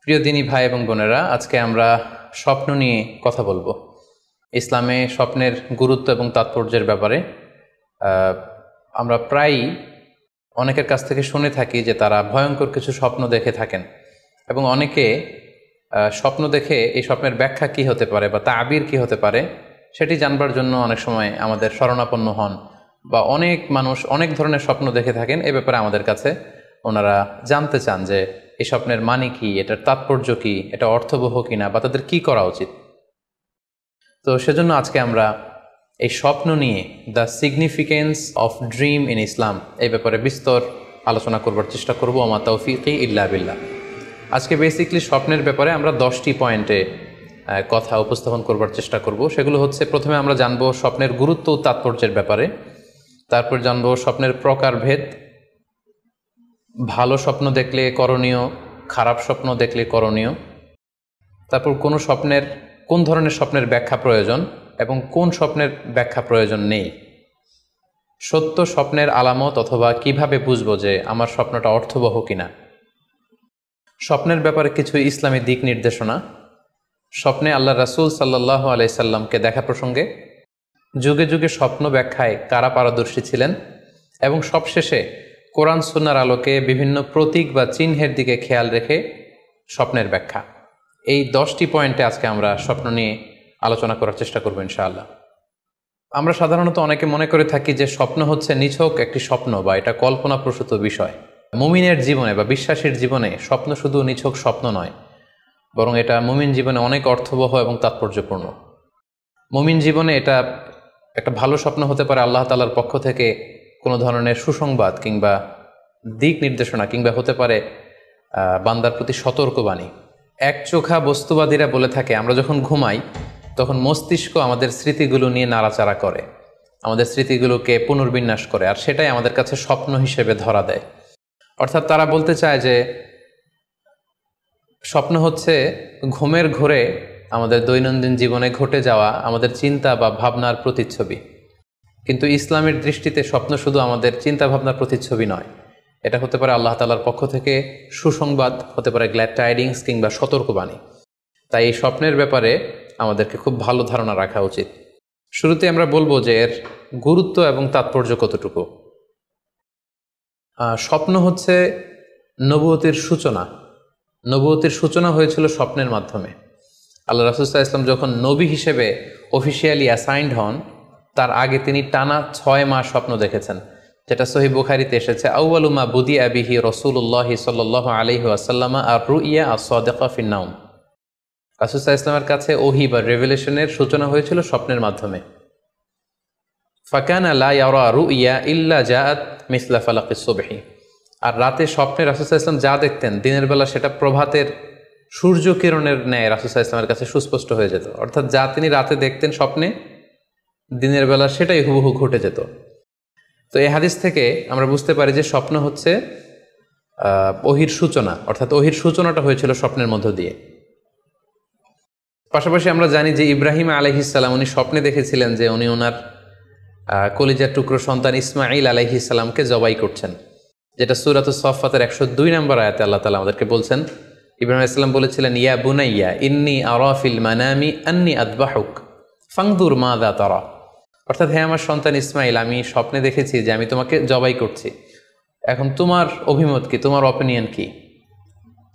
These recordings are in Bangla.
প্রিয় দিনী ভাই এবং বোনেরা, আজকে আমরা স্বপ্ন নিয়ে কথা বলবো। ইসলামে স্বপ্নের গুরুত্ব এবং তাৎপর্যের ব্যাপারে আমরা প্রায়ই অনেকের কাছ থেকে শুনে থাকি যে তারা ভয়ঙ্কর কিছু স্বপ্ন দেখে থাকেন, এবং অনেকে স্বপ্ন দেখে এই স্বপ্নের ব্যাখ্যা কি হতে পারে বা তাবির কি হতে পারে সেটি জানবার জন্য অনেক সময় আমাদের শরণাপন্ন হন, বা অনেক মানুষ অনেক ধরনের স্বপ্ন দেখে থাকেন। এ ব্যাপারে আমাদের কাছে ওনারা জানতে চান যে এই স্বপ্নের মানে কি, এটার তাৎপর্য কি, এটা অর্থবহ কিনা, বা তাদের কি করা উচিত। তো সেজন্য আজকে আমরা এই স্বপ্ন নিয়ে the significance of dream in Islam এই ব্যাপারে বিস্তর আলোচনা করবার চেষ্টা করব। আমা তাওফিকি ইল্লা বিল্লাহ। আজকে বেসিকলি স্বপ্নের ব্যাপারে আমরা 10টি পয়েন্টে কথা উপস্থাপন করবার চেষ্টা করব। সেগুলো হচ্ছে, প্রথমে আমরা জানবো স্বপ্নের গুরুত্ব ও তাৎপর্যের ব্যাপারে, তারপর জানবো স্বপ্নের প্রকারভেদ, ভালো স্বপ্ন দেখলে করণীয়, খারাপ স্বপ্ন দেখলে করণীয়, তারপর কোন ধরনের স্বপ্নের ব্যাখ্যা প্রয়োজন এবং কোন স্বপ্নের ব্যাখ্যা প্রয়োজন নেই, সত্য স্বপ্নের আলামত অথবা কিভাবে বুঝবো যে আমার স্বপ্নটা অর্থবহ কিনা, স্বপ্নের ব্যাপারে কিছু ইসলামী দিক নির্দেশনা, স্বপ্নে আল্লাহ রাসূল সাল্লাল্লাহু আলাইহি সাল্লামকে দেখা প্রসঙ্গে, যুগে যুগে স্বপ্ন ব্যাখ্যায় কারা পারদর্শী ছিলেন, এবং সবশেষে কোরআন সুন্নাহর আলোকে বিভিন্ন প্রতীক বা চিহ্নের দিকে খেয়াল রেখে স্বপ্নের ব্যাখ্যা। এই 10টি পয়েন্টে আজকে আমরা স্বপ্ন নিয়ে আলোচনা করার চেষ্টা করব ইনশাআল্লাহ। আমরা সাধারণত অনেকে মনে করে থাকি যে স্বপ্ন হচ্ছে নিছক একটি স্বপ্ন বা এটা কল্পনাপ্রসূত বিষয়। মুমিনের জীবনে বা বিশ্বাসীর জীবনে স্বপ্ন শুধু নিছক স্বপ্ন নয়, বরং এটা মুমিন জীবনে অনেক অর্থবহ এবং তাৎপর্যপূর্ণ। মুমিন জীবনে এটা একটা ভালো স্বপ্ন হতে পারে আল্লাহ তাআলার পক্ষ থেকে কোনো ধরনের সুসংবাদ কিংবা দিক নির্দেশনা, কিংবা হতে পারে বান্দার প্রতি সতর্কবাণী। একচোখা বস্তুবাদীরা বলে থাকে আমরা যখন ঘুমাই তখন মস্তিষ্ক আমাদের স্মৃতিগুলো নিয়ে নাড়াচাড়া করে, আমাদের স্মৃতিগুলোকে পুনর্বিন্যাস করে, আর সেটাই আমাদের কাছে স্বপ্ন হিসেবে ধরা দেয়। অর্থাৎ তারা বলতে চায় যে স্বপ্ন হচ্ছে ঘুমের ঘোরে আমাদের দৈনন্দিন জীবনে ঘটে যাওয়া আমাদের চিন্তা বা ভাবনার প্রতিচ্ছবি। কিন্তু ইসলামের দৃষ্টিতে স্বপ্ন শুধু আমাদের চিন্তা ভাবনার প্রতিচ্ছবি নয়, এটা হতে পারে আল্লাহ তাআলার পক্ষ থেকে সুসংবাদ, হতে পারে গ্ল্যাড টাইডিংস কিংবা সতর্কবাণী। তাই এই স্বপ্নের ব্যাপারে আমাদেরকে খুব ভালো ধারণা রাখা উচিত। শুরুতে আমরা বলবো যে এর গুরুত্ব এবং তাৎপর্য কতটুকু। স্বপ্ন হচ্ছে নবুয়তের সূচনা। নবুয়তের সূচনা হয়েছিল স্বপ্নের মাধ্যমে। আল্লাহ রাসূল সাল্লাল্লাহু আলাইহি ওয়াসাল্লাম যখন নবী হিসেবে অফিসিয়ালি অ্যাসাইন্ড হন, তার আগে তিনি টানা 6 মাস স্বপ্ন দেখেছেন, যেটা সহিহ বুখারীতে এসেছে। আউয়ালু মা বুদিআ বিহি রাসূলুল্লাহি সাল্লাল্লাহু আলাইহি ওয়াসাল্লাম আর-রুইয়া আস-সাদিকা ফিন-নাওম। রাসূল সাল্লাল্লাহু আলাইহি ওয়াসাল্লামের কাছে ওহী বা রেভেলেশনের সূচনা হয়েছিল স্বপ্নের মাধ্যমে। ফাকানা লা ইয়ারা রুইয়া ইল্লা জাআত মিসলা ফালাকিস সুবহি। আর রাতে স্বপ্নে রাসূল সাল্লাল্লাহু আলাইহি ওয়াসাল্লাম যা দেখতেন, দিনের বেলা সেটা প্রভাতের সূর্য কিরণের ন্যায় রাসূল সাল্লাল্লাহু আলাইহি ওয়াসাল্লামের কাছে সুস্পষ্ট হয়ে যেত। অর্থাৎ যা তিনি রাতে দেখতেন স্বপ্নে, দিনের বেলা সেটাই হুবহু ঘটে যেত। তো এই হাদিস থেকে আমরা বুঝতে পারি যে স্বপ্ন হচ্ছে ওহীর সূচনা, অর্থাৎ ওহীর সূচনাটা হয়েছিল স্বপ্নের মধ্য দিয়ে। পাশাপাশি আমরা জানি যে ইব্রাহিম আলাইহিস সালাম উনি স্বপ্নে দেখেছিলেন যে উনি ওনার কলিজার টুকরো সন্তান ইসমাঈল আলাইহিস সালামকে জবাই করছেন, যেটা সূরাতুস সাফফাতের 102 নম্বর আয়াতে আল্লাহ তাআলা আমাদেরকে বলছেন। ইব্রাহিম আলাইহিস সালাম বলেছিলেন, ইয়া বুনাইয়া ইন্নী আরা ফিল মানামি আন্নী আযবাহুক ফানজুর মাযা তারা। অর্থাৎ, হে আমার সন্তান ইসমাইল, আমি স্বপ্নে দেখেছি যে আমি তোমাকে জবাই করছি, এখন তোমার অভিমত কি, তোমার অপিনিয়ন কি?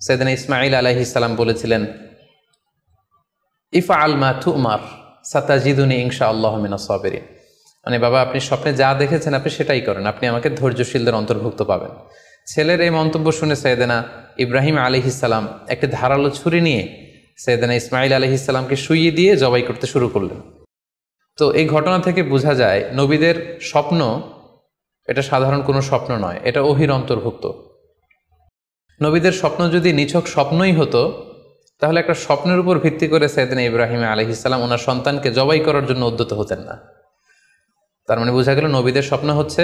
সাইয়েদনা ইসমাঈল আলাইহিস সালাম বলেছিলেন, ইফআল মা তুমার সাতাজিদুনি ইনশাআল্লাহু মিনাস সাবিরিন। মানে বাবা, আপনি স্বপ্নে যা দেখেছেন আপনি সেটাই করেন, আপনি আমাকে ধৈর্যশীলদের অন্তর্ভুক্ত পাবেন। ছেলের এই মন্তব্য শুনে সাইয়েদনা ইব্রাহিম আলাইহিস সালাম একটি ধারালো ছুরি নিয়ে সাইয়েদনা ইসমাঈল আলাইহিস সালামকে শুইয়ে দিয়ে জবাই করতে শুরু করলেন। তো এই ঘটনা থেকে বোঝা যায় নবীদের স্বপ্ন এটা সাধারণ কোনো স্বপ্ন নয়, এটা ওহীর অন্তর্ভুক্ত। নবীদের স্বপ্ন যদি নিছক স্বপ্নই হতো, তাহলে একটা স্বপ্নের উপর ভিত্তি করে সাইয়েদনা ইব্রাহিম আলাইহিস সালাম ওনার সন্তানকে জবাই করার জন্য উদ্যত হতেন না। তার মানে বোঝা গেল নবীদের স্বপ্ন হচ্ছে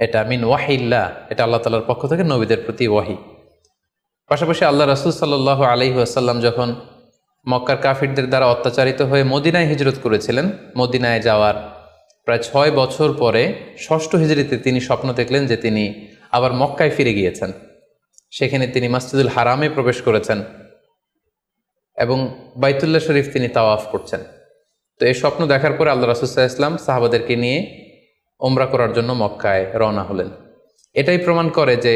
এটা মিন ওয়াহিল্লাহ, এটা আল্লাহ তাআলার পক্ষ থেকে নবীদের প্রতি ওয়াহি। পাশাপাশি আল্লাহ রাসূল সাল্লাল্লাহু আলাইহি ওয়াসাল্লাম যখন মক্কার কাফিরদের দ্বারা অত্যাচারিত হয়ে মদিনায় হিজরত করেছিলেন, মদিনায় যাওয়ার প্রায় 6 বছর পরে 6ষ্ঠ হিজরিতে তিনি স্বপ্ন দেখলেন যে তিনি আবার মক্কায় ফিরে গিয়েছেন। সেখানে তিনি মসজিদুল হারামে প্রবেশ করেছেন এবং বাইতুল্লাহ শরীফ তিনি তাওয়াফ করছেন। তো এই স্বপ্ন দেখার পরে আল্লাহ রাসূল সাল্লাল্লাহু আলাইহি ওয়াসাল্লাম সাহাবাদেরকে নিয়ে ওমরা করার জন্য মক্কায় রওনা হলেন। এটাই প্রমাণ করে যে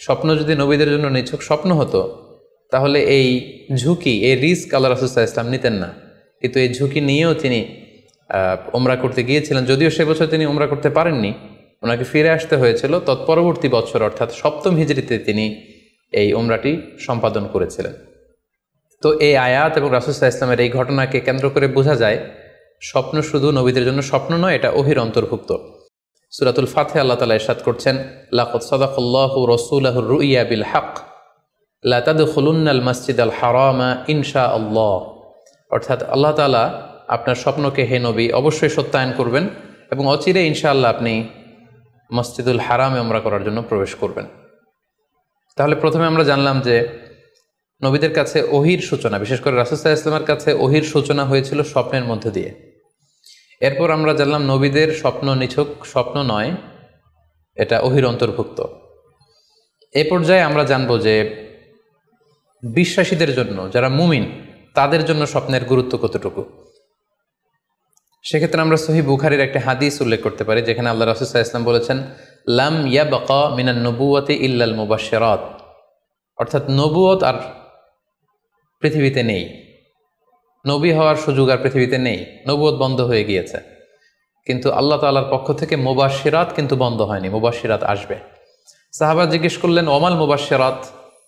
স্বপ্ন যদি নবীদের জন্য নিছক স্বপ্ন হতো তাহলে এই ঝুঁকি, এই রিস্ক আল্লাহ রাসূল সাল্লাল্লাহু আলাইহি ওয়াসাল্লাম নিতেন না। কিন্তু এই ঝুঁকি নিয়েও তিনি ওমরা করতে গিয়েছিলেন, যদিও সে বছর তিনি ওমরা করতে পারেননি, ওনাকে ফিরে আসতে হয়েছিল। তৎপরবর্তী বছর অর্থাৎ 7ম হিজরিতে তিনি এই ওমরাটি সম্পাদন করেছিলেন। তো এই আয়াত এবং রাসূল সাল্লাল্লাহু আলাইহি ওয়াসাল্লামের এই ঘটনাকে কেন্দ্র করে বোঝা যায় স্বপ্ন শুধু নবীদের জন্য স্বপ্ন নয়, এটা ওহীর অন্তর্ভুক্ত। সূরাতুল ফাতিহা আল্লাহ তাআলা ইরশাদ করছেন, লাকাদ সাদাকাল্লাহু রাসূলাহুর রুইয়া বিল হক লা তাদখুলুন্নাল মাসজিদাল হারামা ইনশাআল্লাহ। অর্থাৎ আল্লাহ তাআলা আপনার স্বপ্নকে হে নবী অবশ্যই সত্যায়ন করবেন এবং অচিরে ইনশাআল্লাহ আপনি মসজিদুল হারামে উমরা করার জন্য প্রবেশ করবেন। তাহলে প্রথমে আমরা জানলাম যে নবীদের কাছে ওহীর সূচনা, বিশেষ করে রাসূল সাল্লাল্লাহু আলাইহি ওয়াসাল্লামের কাছে ওহীর সূচনা হয়েছিল স্বপ্নের মধ্যে দিয়ে। এরপর আমরা জানলাম নবীদের স্বপ্ন নিছক স্বপ্ন নয়, এটা ওহীর অন্তর্ভুক্ত। এই পর্যায়ে আমরা জানব যে বিশ্বাসীদের জন্য, যারা মুমিন, তাদের জন্য স্বপ্নের গুরুত্ব কতটুকু। সেক্ষেত্রে আমরা সহিহ বুখারীর একটা হাদিস উল্লেখ করতে পারি, যেখানে আল্লাহ রাসূল সাল্লাল্লাহু আলাইহি ওয়াসাল্লাম বলেছেন, লাম ইয়াবকা মিনান নবুওয়াতি ইল্লাল মুবাশশিরাত। অর্থাৎ নবুয়ত আর পৃথিবীতে নেই, নবী হওয়ার সুযোগ আর পৃথিবীতে নেই, নবুয়ত বন্ধ হয়ে গিয়েছে। কিন্তু আল্লাহ তাআলার পক্ষ থেকে মুবাশশিরাত কিন্তু বন্ধ হয়নি, মুবাশশিরাত আসবে। সাহাবা জিজ্ঞেস করলেন, ওমাল মুবাশশিরাত,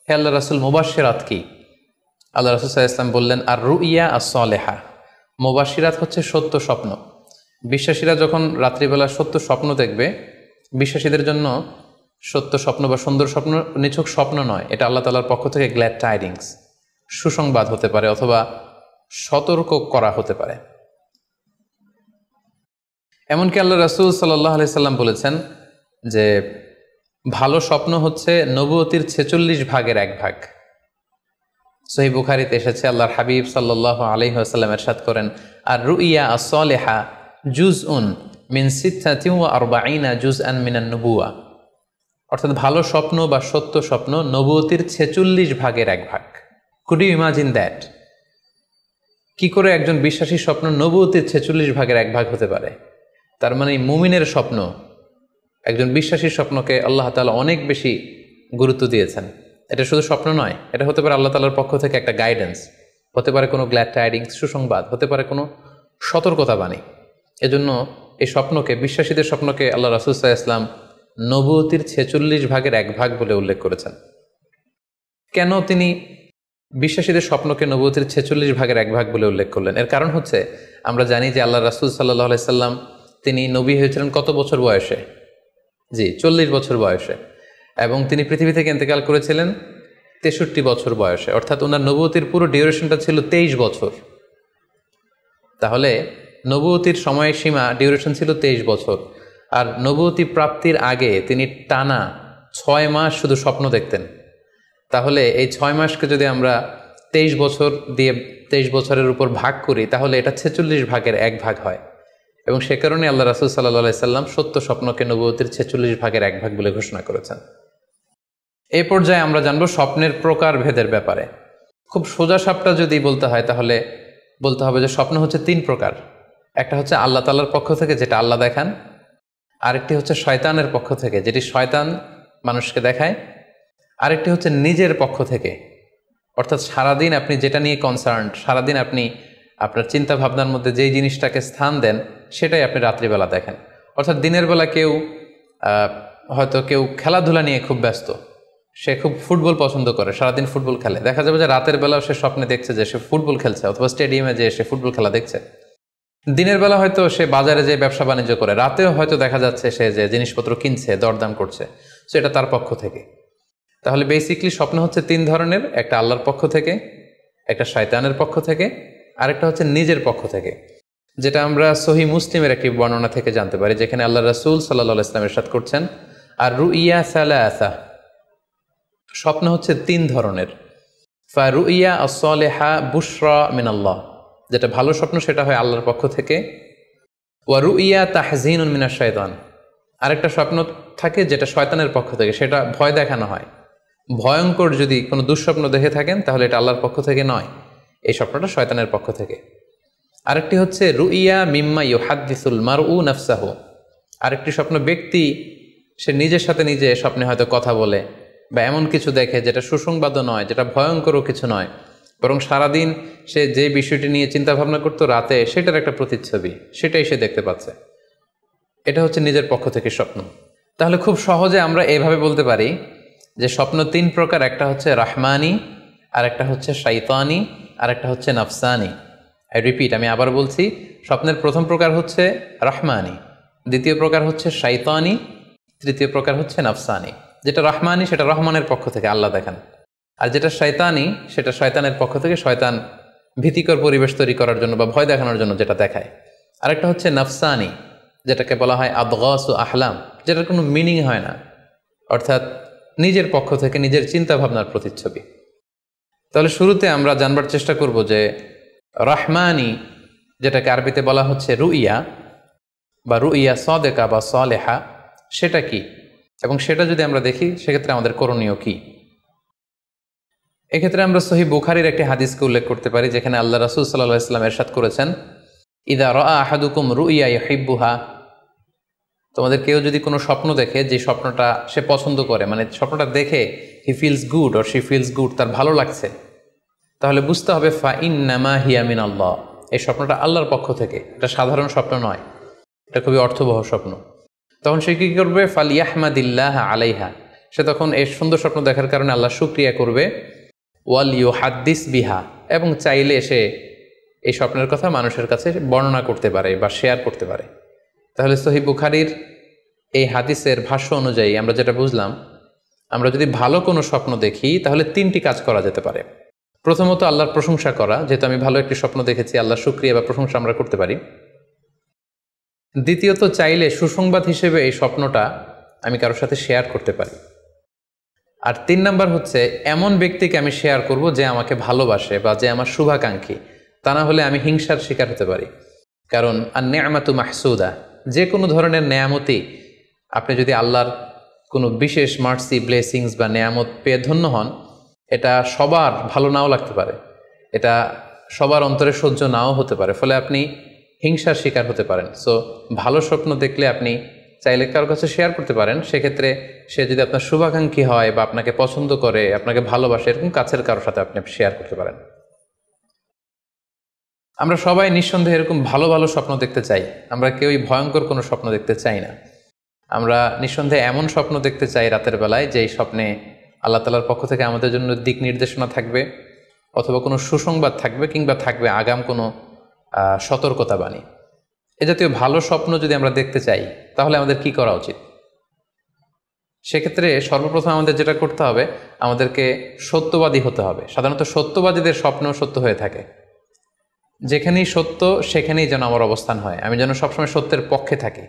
হে আল্লাহ রাসূল মুবাশশিরাত কি? আল্লাহ রাসূল সাল্লাল্লাহু আলাইহি ওয়াসাল্লাম বললেন, আর রুইয়া আস-সালেহা। মুবাশশিরাত হচ্ছে সত্য স্বপ্ন। বিশ্বাসীরা যখন রাত্রিবেলা সত্য স্বপ্ন দেখবে, বিশ্বাসীদের জন্য সত্য স্বপ্ন বা সুন্দর স্বপ্ন নিছক স্বপ্ন নয়, এটা আল্লাহ তাআলার পক্ষ থেকে গ্ল্যাড টাইডিংস, সুসংবাদ হতে পারে অথবা সতর্ক করা হতে পারে। এমনকি আল্লাহ রাসূল সাল্লাল্লাহু আলাইহি সাল্লাম বলেছেন যে ভালো স্বপ্ন হচ্ছে নবুয়তির 46 ভাগের 1 ভাগ। সহিহ বুখারীতে এসেছে, আল্লাহর হাবিব সাল্লাল্লাহু আলাইহি ওয়াসাল্লাম ইরশাদ করেন, আর রুইয়া আস-সালিহা জুজউন মিন 46 জুজআন মিনান নবুওয়া। অর্থাৎ ভালো স্বপ্ন বা সত্য স্বপ্ন নবুয়তির 46 ভাগের 1 ভাগ। Could you imagine that? কি করে একজন বিশ্বাসী স্বপ্ন নবুয়তির 46 ভাগের 1 ভাগ হতে পারে? তার মানে মুমিনের স্বপ্ন, একজন বিশ্বাসীর স্বপ্নকে আল্লাহ তাআলা অনেক বেশি গুরুত্ব দিয়েছেন। এটা শুধু স্বপ্ন নয়, এটা হতে পারে আল্লাহ তাআলার পক্ষ থেকে একটা গাইডেন্স, হতে পারে কোনো গ্ল্যাড টাইডিংস, সুসংবাদ, হতে পারে কোনো সতর্কতা বাণী। এজন্য এই স্বপ্নকে, বিশ্বাসীদের স্বপ্নকে আল্লাহ রাসূল সাল্লাল্লাহু আলাইহি ওয়াসাল্লাম নবুয়তির 46 ভাগের 1 ভাগ বলে উল্লেখ করেছেন। কেন তিনি বিশ্বাসীদের স্বপ্নকে নবুয়তির 46 ভাগের 1 ভাগ বলে উল্লেখ করলেন? এর কারণ হচ্ছে, আমরা জানি যে আল্লাহ রাসূল সাল্লাল্লাহু আলাইহি সাল্লাম তিনি নবী হয়েছিলেন কত বছর বয়সে? জি, 40 বছর বয়সে। এবং তিনি পৃথিবী থেকে ইন্তেকাল করেছিলেন 63 বছর বয়সে। অর্থাৎ ওনার নবুয়তির পুরো ডিউরেশনটা ছিল 23 বছর। তাহলে নবুয়তির সময়সীমা ডিউরেশন ছিল 23 বছর। আর নবুয়তি প্রাপ্তির আগে তিনি টানা 6 মাস শুধু স্বপ্ন দেখতেন। তাহলে এই 6 মাসকে যদি আমরা 23 বছর দিয়ে 23 বছরের উপর ভাগ করি, তাহলে এটা 46 ভাগের 1 ভাগ হয়। এবং সে কারণে আল্লাহ রাসূল সাল্লাল্লাহু আলাইহি সাল্লাম সত্য স্বপ্নকে নবুয়তির 46 ভাগের 1 ভাগ বলে ঘোষণা করেছেন। এই পর্যায়ে আমরা জানবো স্বপ্নের প্রকার ভেদের ব্যাপারে। খুব সোজা সাপটা যদি বলতে হয়, তাহলে বলতে হবে যে স্বপ্ন হচ্ছে 3 প্রকার। একটা হচ্ছে আল্লাহ তাআলার পক্ষ থেকে, যেটা আল্লাহ দেখান। আরেকটি হচ্ছে শয়তানের পক্ষ থেকে, যেটি শয়তান মানুষকে দেখায়। আরেকটি হচ্ছে নিজের পক্ষ থেকে, অর্থাৎ সারাদিন আপনি যেটা নিয়ে কনসার্নড, সারাদিন আপনি আপনার চিন্তা ভাবনার মধ্যে যেই জিনিসটাকে স্থান দেন, সেটাই আপনি রাত্রিবেলা দেখেন। অর্থাৎ দিনের বেলা হয়তো কেউ খেলাধুলা নিয়ে খুব ব্যস্ত, সে খুব ফুটবল পছন্দ করে, সারাদিন ফুটবল খেলে। দেখা যাবে যে রাতের বেলাও সে স্বপ্নে দেখছে যে সে ফুটবল খেলছে, অথবা স্টেডিয়ামে যে সে ফুটবল খেলা দেখছে। দিনের বেলা হয়তো সে বাজারে যে ব্যবসা বাণিজ্য করে, রাতেও হয়তো দেখা যাচ্ছে সে যে জিনিসপত্র কিনছে, দরদাম করছে। সো এটা তার পক্ষ থেকে। তাহলে বেসিকলি স্বপ্ন হচ্ছে 3 ধরনের, একটা আল্লাহর পক্ষ থেকে, একটা শয়তানের পক্ষ থেকে, আরেকটা হচ্ছে নিজের পক্ষ থেকে, যেটা আমরা সহিহ মুসলিমের একটি বর্ণনা থেকে জানতে পারি, যেখানে আল্লাহ রাসূল সাল্লাল্লাহু আলাইহি ওয়াসাল্লাম ইরশাদ করছেন, আর রুইয়া সালাসা, স্বপ্ন হচ্ছে 3 ধরনের। ফারুইয়া আস-সালিহা বুশরা মিনাল্লাহ, যেটা ভালো স্বপ্ন সেটা হয় আল্লাহর পক্ষ থেকে। ওয়া রুইয়া তাহজিনুন মিনাশ শাইতান, আরেকটা স্বপ্ন থাকে যেটা শয়তানের পক্ষ থেকে, সেটা ভয় দেখানো হয়। ভয়ঙ্কর যদি কোনো দুঃস্বপ্ন দেখে থাকেন, তাহলে এটা আল্লাহর পক্ষ থেকে নয়, এই স্বপ্নটা শয়তানের পক্ষ থেকে। আরেকটি হচ্ছে রুইয়া মিম্মা ইউহাদ্দিসুল মারউ নাফসাহু, আরেকটি স্বপ্ন ব্যক্তি সে নিজের সাথে নিজে স্বপ্নে হয়তো কথা বলে বা এমন কিছু দেখে যেটা সুসংবাদও নয়, যেটা ভয়ঙ্করও কিছু নয়, বরং সারাদিন সে যে বিষয়টি নিয়ে চিন্তা ভাবনা করতো রাতে সেটার একটা প্রতিচ্ছবি, সেটাই সে দেখতে পাচ্ছে। এটা হচ্ছে নিজের পক্ষ থেকে স্বপ্ন। তাহলে খুব সহজে আমরা এভাবে বলতে পারি যে স্বপ্ন তিন প্রকার, একটা হচ্ছে রাহমানি, আর একটা হচ্ছে শাইতানি, আর একটা হচ্ছে নাফসানি। আই রিপিট, আমি আবার বলছি, স্বপ্নের প্রথম প্রকার হচ্ছে রাহমানি, দ্বিতীয় প্রকার হচ্ছে শাইতানি, তৃতীয় প্রকার হচ্ছে নাফসানি। যেটা রাহমানি সেটা রহমানের পক্ষ থেকে আল্লাহ দেখান, আর যেটা শয়তানি সেটা শয়তানের পক্ষ থেকে শয়তান ভীতিকর পরিবেশ তৈরি করার জন্য বা ভয় দেখানোর জন্য যেটা দেখায়। আরেকটা হচ্ছে নাফসানি, যেটাকে বলা হয় আদগাস ও আহলাম, যেটার কোনো মিনিং হয় না, অর্থাৎ নিজের পক্ষ থেকে নিজের চিন্তা ভাবনার প্রতিচ্ছবি। তাহলে শুরুতে আমরা জানবার চেষ্টা করব যে রাহমানি, যেটাকে আরবিতে বলা হচ্ছে রুইয়া বা রুইয়া সাদেকা বা সালেহা, সেটা কি, এবং সেটা যদি আমরা দেখি সেক্ষেত্রে আমাদের করণীয় কি। এক্ষেত্রে আমরা সহিহ বুখারীর একটি হাদিসকে উল্লেখ করতে পারি, যেখানে আল্লাহ রাসূল সাল্লাল্লাহু আলাইহি ওয়াসাল্লাম ইরশাদ করেছেন, ইযা রাআ আহাদুকুম রুইয়া ইউহিব্বুহা, তোমাদের কেউ যদি কোনো স্বপ্ন দেখে যে স্বপ্নটা সে পছন্দ করে, মানে স্বপ্নটা দেখে he feels good or she feels good, তার ভালো লাগছে, তাহলে বুঝতে হবে ফা ইন্নামা হিয়া মিনাল্লাহ, এই স্বপ্নটা আল্লাহর পক্ষ থেকে, এটা সাধারণ স্বপ্ন নয়, এটা খুবই অর্থবহ স্বপ্ন। তখন সে কী করবে? ফালিয়াহমাদিল্লাহ আলাইহা, সে তখন এই সুন্দর স্বপ্ন দেখার কারণে আল্লাহ শুকরিয়া করবে, ওয়াল ইউহাদ্দিস বিহা, এবং চাইলে সে এই স্বপ্নের কথা মানুষের কাছে বর্ণনা করতে পারে বা শেয়ার করতে পারে। তাহলে সহিহ বুখারীর এই হাদিসের ভাষ্য অনুযায়ী আমরা যেটা বুঝলাম, আমরা যদি ভালো কোনো স্বপ্ন দেখি তাহলে তিনটি কাজ করা যেতে পারে। প্রথমত আল্লাহর প্রশংসা করা, যেহেতু আমি ভালো একটি স্বপ্ন দেখেছি, আল্লাহর শুকরিয়া বা প্রশংসা আমরা করতে পারি। দ্বিতীয়ত চাইলে সুসংবাদ হিসেবে এই স্বপ্নটা আমি কারোর সাথে শেয়ার করতে পারি। আর তিন নাম্বার হচ্ছে এমন ব্যক্তিকে আমি শেয়ার করব যে আমাকে ভালোবাসে বা যে আমার শুভাকাঙ্ক্ষী, তা না হলে আমি হিংসার শিকার হতে পারি। কারণ আন-নি'মাতু মাহসুদা, যে কোনো ধরনের নেয়ামতি, আপনি যদি আল্লাহর কোনো বিশেষ মার্সি, ব্লেসিংস বা নেয়ামত পেয়ে ধন্য হন, এটা সবার ভালো নাও লাগতে পারে, এটা সবার অন্তরে সহ্য নাও হতে পারে, ফলে আপনি হিংসার শিকার হতে পারেন। সো ভালো স্বপ্ন দেখলে আপনি চাইলে কারোর কাছে শেয়ার করতে পারেন, সেক্ষেত্রে সে যদি আপনার শুভাকাঙ্ক্ষী হয় বা আপনাকে পছন্দ করে, আপনাকে ভালোবাসে, এরকম কাছের কারোর সাথে আপনি শেয়ার করতে পারেন। আমরা সবাই নিঃসন্দেহে এরকম ভালো ভালো স্বপ্ন দেখতে চাই, আমরা কেউই ভয়ঙ্কর কোনো স্বপ্ন দেখতে চাই না। আমরা নিঃসন্দেহে এমন স্বপ্ন দেখতে চাই রাতের বেলায় যে এই স্বপ্নে আল্লাহ তাআলার পক্ষ থেকে আমাদের জন্য দিক নির্দেশনা থাকবে, অথবা কোনো সুসংবাদ থাকবে, কিংবা থাকবে আগাম কোনো সতর্কতা বাণী। এ জাতীয় ভালো স্বপ্ন যদি আমরা দেখতে চাই তাহলে আমাদের কি করা উচিত? সেক্ষেত্রে সর্বপ্রথম আমাদের যেটা করতে হবে, আমাদেরকে সত্যবাদী হতে হবে। সাধারণত সত্যবাদীদের স্বপ্ন সত্য হয়ে থাকে। যেখানেই সত্য সেখানেই যেন আমার অবস্থান হয়, আমি যেন সবসময় সত্যের পক্ষে থাকি।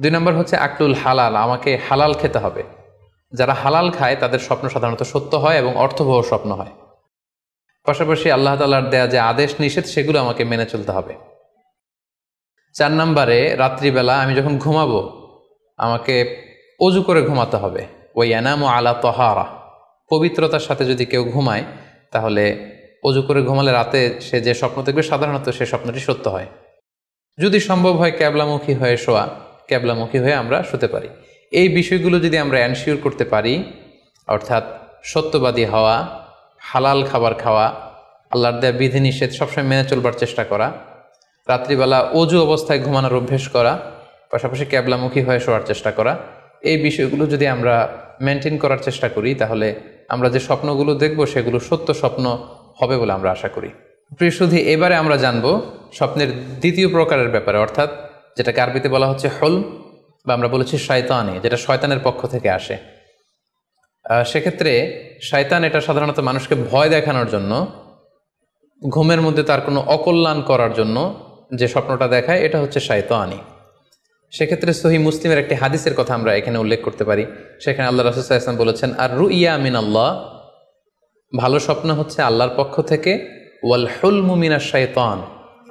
দুই নম্বর হচ্ছে আকলুল হালাল, আমাকে হালাল খেতে হবে। যারা হালাল খায় তাদের স্বপ্ন সাধারণত সত্য হয় এবং অর্থবহ স্বপ্ন হয়। পাশাপাশি আল্লাহ তাআলার দেয়া যে আদেশ নিষেধ সেগুলো আমাকে মেনে চলতে হবে। 4 নম্বরে রাত্রিবেলা আমি যখন ঘুমাবো আমাকে অজু করে ঘুমাতে হবে। ওই ইয়ানামু আলা তাহারা, পবিত্রতার সাথে যদি কেউ ঘুমায় তাহলে অজু করে ঘুমালে রাতে সে যে স্বপ্ন দেখবে সাধারণত সে স্বপ্নটি সত্য হয়। যদি সম্ভব হয় ক্যাবলামুখী হয়ে শোয়া, ক্যাবলামুখী হয়ে আমরা শুতে পারি। এই বিষয়গুলো যদি আমরা এনশিওর করতে পারি, অর্থাৎ সত্যবাদী হওয়া, হালাল খাবার খাওয়া, আল্লাহর দেয়া বিধিনিষেধ সবসময় মেনে চলবার চেষ্টা করা, রাত্রিবেলা অজু অবস্থায় ঘুমানোর অভ্যেস করা, পাশাপাশি ক্যাবলামুখী হয়ে শোয়ার চেষ্টা করা, এই বিষয়গুলো যদি আমরা মেনটেন করার চেষ্টা করি তাহলে আমরা যে স্বপ্নগুলো দেখব সেগুলো সত্য স্বপ্ন হবে বলে আমরা আশা করি। প্রিয় সুধী, এবারে আমরা জানব স্বপ্নের দ্বিতীয় প্রকারের ব্যাপারে, অর্থাৎ যেটাকে আরবিতে বলা হচ্ছে হলম, বা আমরা বলেছি শয়তানি, যেটা শয়তানের পক্ষ থেকে আসে। সেক্ষেত্রে শয়তান এটা সাধারণত মানুষকে ভয় দেখানোর জন্য, ঘুমের মধ্যে তার কোনো অকল্যাণ করার জন্য যে স্বপ্নটা দেখায়, এটা হচ্ছে শয়তানি। সেক্ষেত্রে সহিহ মুসলিমের একটি হাদিসের কথা আমরা এখানে উল্লেখ করতে পারি। সেখানে আল্লাহ রাসূল সাল্লাল্লাহু আলাইহি ওয়াসাল্লাম বলেছেন, আর রুইয়া মিনাল্লাহ, ভালো স্বপ্ন হচ্ছে আল্লাহর পক্ষ থেকে, ওয়াল হুলমু মিনাশ শাইতান,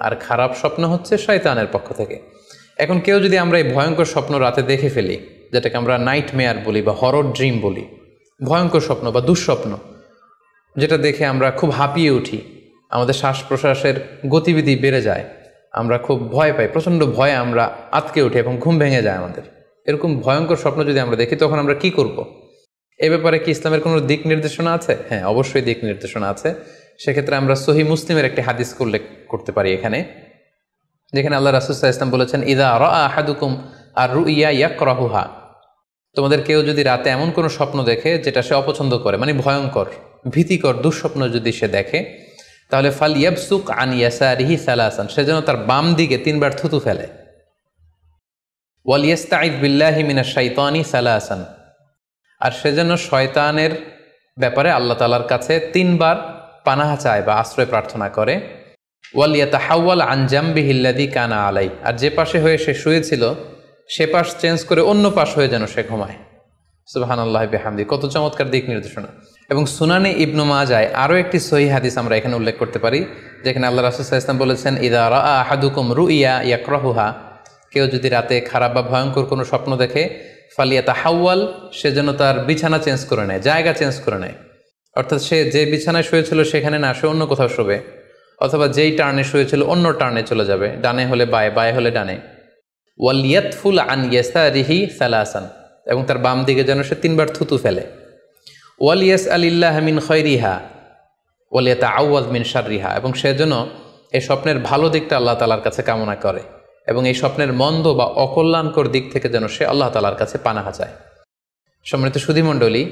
আর খারাপ স্বপ্ন হচ্ছে শয়তানের পক্ষ থেকে। এখন কেউ যদি আমরা এই ভয়ঙ্কর স্বপ্ন রাতে দেখে ফেলি, যেটাকে আমরা নাইট মেয়ার বলি বা হরর ড্রিম বলি, ভয়ঙ্কর স্বপ্ন বা দুঃস্বপ্ন, যেটা দেখে আমরা খুব হাঁপিয়ে উঠি, আমাদের শ্বাস প্রশ্বাসের গতিবিধি বেড়ে যায়, আমরা খুব ভয় পাই, প্রচণ্ড ভয়ে আমরা আঁতকে উঠি এবং ঘুম ভেঙে যায় আমাদের। এরকম ভয়ঙ্কর স্বপ্ন যদি আমরা দেখি তখন আমরা কি করব? এ ব্যাপারে কি ইসলামের কোনো দিক নির্দেশনা আছে? হ্যাঁ, অবশ্যই দিক নির্দেশনা আছে। সেক্ষেত্রে আমরা সহিহ মুসলিমের একটি হাদিস উল্লেখ করতে পারি এখানে, যেখানে আল্লাহ রাসূল সাল্লাল্লাহু আলাইহি ওয়াসাল্লাম বলেছেন, ইযা রাআ আহাদুকুম আর-রুইয়া ইয়াকরাহুহা, তোমাদের কেউ যদি রাতে এমন কোনো স্বপ্ন দেখে যেটা সে অপছন্দ করে, মানে ভয়ঙ্কর, ভীতিকর দুঃস্বপ্ন যদি সে দেখে, তাহলে ফাল ইয়াবসুক আন ইয়াসারিহি সালাসান, সে যেন তার বাম দিকে 3 বার থুতু ফেলে। ওয়াল ইস্তাইয বিল্লাহি মিনাশ শাইতানি সালাসান, আর সে যেন শয়তানের ব্যাপারে আল্লাহ তাআলার কাছে 3 বার পানাহা চায় বা আশ্রয় প্রার্থনা করে। ওয়াল ইয়াতাহাওয়াল আন জামবিহি আল্লাযী কানা আলাই, আর যে পাশে হয়ে সে শুয়েছিল সে পাশ চেঞ্জ করে অন্য পাশ হয়ে যেন সে ঘুমায়। সুবহানাল্লাহি বিহামদি, কত চমৎকার দিক নির্দেশনা। এবং সুনানে ইবনু মাজায় আরও একটি সহিহ হাদিস আমরা এখানে উল্লেখ করতে পারি, যেখানে আল্লাহ রাসূল সাল্লাল্লাহু আলাইহি ওয়াসাল্লাম বলেছেন, ইযা রাআ আহাদুকুম রুইয়া ইয়াকরাহুহা, কেউ যদি রাতে খারাপ বা ভয়ঙ্কর কোনো স্বপ্ন দেখে, ফালিয়াতাহাওয়াল, সে যেন তার বিছানা চেঞ্জ করে নেয়, জায়গা চেঞ্জ করে নেয়। অর্থাৎ সে যে বিছানায় শুয়েছিল সেখানে না, সে অন্য কোথাও শোবে, অথবা যেই টার্নে শুয়েছিল অন্য টার্নে চলে যাবে, ডানে হলে বায়ে, বায়ে হলে ডানে। ওয়াল ইয়াতফুল আন ইয়াসারিহি সালাসান, এবং তার বাম দিকে যেন সে 3 বার থুতু ফেলে। ওয়াল ইয়াসআলিল্লাহ মিন খায়রিহা ওয়াল ইয়াতাআওয়ায মিন শাররিহা, এবং সে যেন এই স্বপ্নের ভালো দিকটা আল্লাহ তাআলার কাছে কামনা করে, এবং এই স্বপ্নের মন্দ বা অকল্যাণকর দিক থেকে যেন সে আল্লাহ তাআলার কাছে পানাহা চায়। সম্মানিত সুধীমণ্ডলী,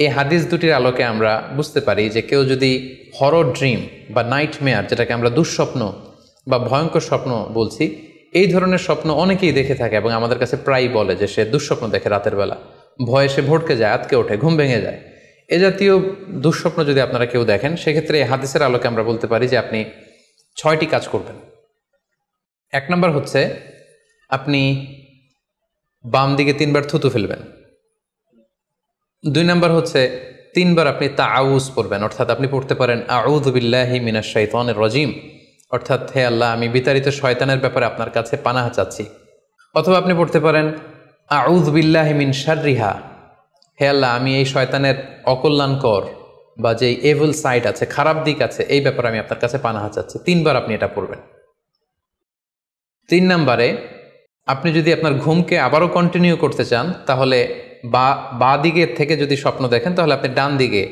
এই হাদিস দুটির আলোকে আমরা বুঝতে পারি যে কেউ যদি হরর ড্রিম বা নাইটমেয়ার, যেটাকে আমরা দুঃস্বপ্ন বা ভয়ঙ্কর স্বপ্ন বলছি, এই ধরনের স্বপ্ন অনেকেই দেখে থাকে এবং আমাদের কাছে প্রায়ই বলে যে সে দুঃস্বপ্ন দেখে রাতের বেলা, ভয়ে সে ভড়কে যায়, আতকে ওঠে, ঘুম ভেঙে যায়। এ জাতীয় দুঃস্বপ্ন যদি আপনারা কেউ দেখেন, সেক্ষেত্রে এই হাদিসের আলোকে আমরা বলতে পারি যে আপনি 6টি কাজ করবেন। 1 নম্বর হচ্ছে আপনি বাম দিকে 3 বার থুতু ফেলবেন। 2 নম্বর হচ্ছে 3 বার আপনি তাআউয পড়বেন, অর্থাৎ আপনি পড়তে পারেন আউযু বিল্লাহি মিনাশ শাইতানির রাজিম, অর্থাৎ হে আল্লাহ, আমি বিতাড়িত শয়তানের ব্যাপারে আপনার কাছে পানাহা চাচ্ছি। অথবা আপনি পড়তে পারেন আউযু বিল্লাহি মিন শাররিহা, হে আল্লাহ, আমি এই শয়তানের অকল্যাণকর বা যে এভিল সাইড আছে, খারাপ দিক আছে, এই ব্যাপারে আমি আপনার কাছে পানাহা চাচ্ছি। 3 বার আপনি এটা পড়বেন। 3 নম্বরে আপনি যদি আপনার ঘুমকে আবারও কন্টিনিউ করতে চান, তাহলে বা দিকে থেকে যদি স্বপ্ন দেখেন, তাহলে আপনি ডান দিকে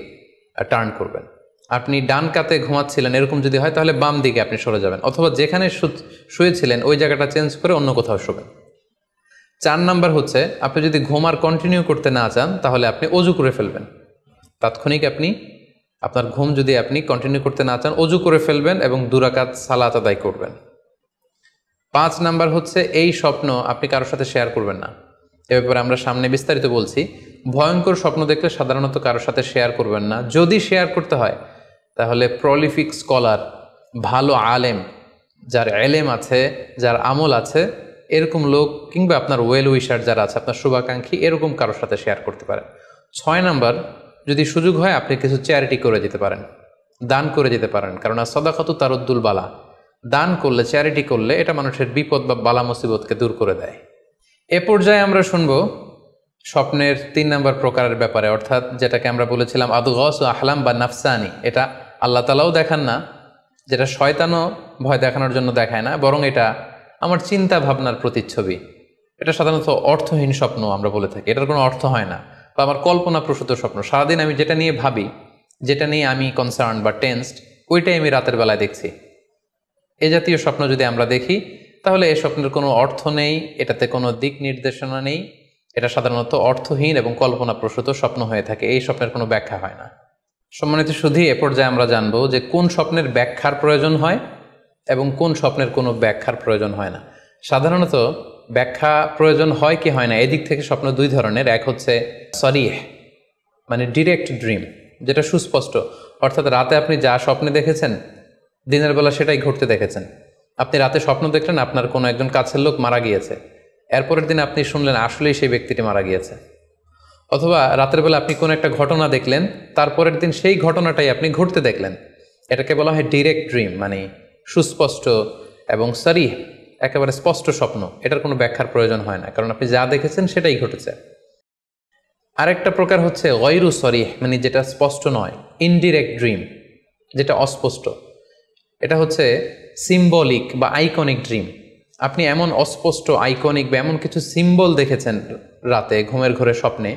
টার্ন করবেন। আপনি ডান কাতে ঘুমাচ্ছিলেন এরকম যদি হয়, তাহলে বাম দিকে আপনি সরে যাবেন, অথবা যেখানে শুয়েছিলেন ওই জায়গাটা চেঞ্জ করে অন্য কোথাও শোবেন। 4 নাম্বার হচ্ছে আপনি যদি ঘুম আর কন্টিনিউ করতে না চান, তাহলে আপনি অজু করে ফেলবেন। তাৎক্ষণিক আপনি আপনার ঘুম যদি আপনি কন্টিনিউ করতে না চান, অজু করে ফেলবেন এবং 2 রাকাত সালাত আদায় করবেন। 5 নাম্বার হচ্ছে এই স্বপ্ন আপনি কারোর সাথে শেয়ার করবেন না। এ ব্যাপারে আমরা সামনে বিস্তারিত বলছি। ভয়ঙ্কর স্বপ্ন দেখলে সাধারণত কারোর সাথে শেয়ার করবেন না। যদি শেয়ার করতে হয়, তাহলে প্রলিফিক স্কলার, ভালো আলেম, যার এলেম আছে, যার আমল আছে, এরকম লোক, কিংবা আপনার ওয়েল উইশার যারা আছে, আপনার শুভাকাঙ্ক্ষী, এরকম কারোর সাথে শেয়ার করতে পারেন। 6 নাম্বার, যদি সুযোগ হয় আপনি কিছু চ্যারিটি করে যেতে পারেন, দান করে যেতে পারেন, কারণ সাদাকাতু তারুদ্দুল বালা, দান করলে, চ্যারিটি করলে এটা মানুষের বিপদ বা বালা মুসিবতকে দূর করে দেয়। এ পর্যায়ে আমরা শুনবো স্বপ্নের 3 নম্বর প্রকারের ব্যাপারে, অর্থাৎ যেটাকে আমরা বলেছিলাম আদগাস ও আহলাম বা নাফসানি। এটা আল্লাহ তাআলাও দেখান না, যেটা শয়তানও ভয় দেখানোর জন্য দেখায় না, বরং এটা আমার চিন্তা ভাবনার প্রতিচ্ছবি। এটা সাধারণত অর্থহীন স্বপ্ন আমরা বলে থাকি, এটার কোনো অর্থ হয় না, বা আমার কল্পনা প্রসূত স্বপ্ন। সারাদিন আমি যেটা নিয়ে ভাবি, যেটা নিয়ে আমি কনসার্ন বা টেন্সড, ওইটাই আমি রাতের বেলায় দেখছি। এ জাতীয় স্বপ্ন যদি আমরা দেখি, তাহলে এই স্বপ্নের কোনো অর্থ নেই, এটাতে কোনো দিক নির্দেশনা নেই, এটা সাধারণত অর্থহীন এবং কল্পনাপ্রসূত স্বপ্ন হয়ে থাকে। এই স্বপ্নের কোনো ব্যাখ্যা হয় না। সম্মানিত সুধী, এ পর্যায়ে আমরা জানবো যে কোন স্বপ্নের ব্যাখ্যার প্রয়োজন হয় এবং কোন স্বপ্নের কোনো ব্যাখ্যার প্রয়োজন হয় না। সাধারণত ব্যাখ্যা প্রয়োজন হয় কি হয় না, এদিক থেকে স্বপ্ন 2 ধরনের। এক হচ্ছে সরিহ, মানে ডিরেক্ট ড্রিম, যেটা সুস্পষ্ট, অর্থাৎ রাতে আপনি যা স্বপ্নে দেখেছেন দিনের বেলা সেটাই ঘটতে দেখেছেন। আপনি রাতে স্বপ্ন দেখলেন আপনার কোনো একজন কাছের লোক মারা গিয়েছে, এরপরের দিন আপনি শুনলেন আসলেই সেই ব্যক্তিটি মারা গিয়েছে। অথবা রাতের বেলা আপনি কোনো একটা ঘটনা দেখলেন, তারপরের দিন সেই ঘটনাটাই আপনি ঘটতে দেখলেন। এটাকে বলা হয় ডিরেক্ট ড্রিম, মানে সুস্পষ্ট এবং সরিহ, একেবারে স্পষ্ট স্বপ্ন। এটার কোনো ব্যাখ্যার প্রয়োজন হয় না, কারণ আপনি যা দেখেছেন সেটাই ঘটেছে। আরেকটা প্রকার হচ্ছে গয়রু সরিহ, মানে যেটা স্পষ্ট নয়, ইনডিরেক্ট ড্রিম, যেটা অস্পষ্ট। এটা হচ্ছে সিম্বলিক বা আইকনিক ড্রিম। আপনি এমন অস্পষ্ট আইকনিক বা এমন কিছু সিম্বল দেখেছেন রাতে ঘুমের ঘোরে স্বপ্নে,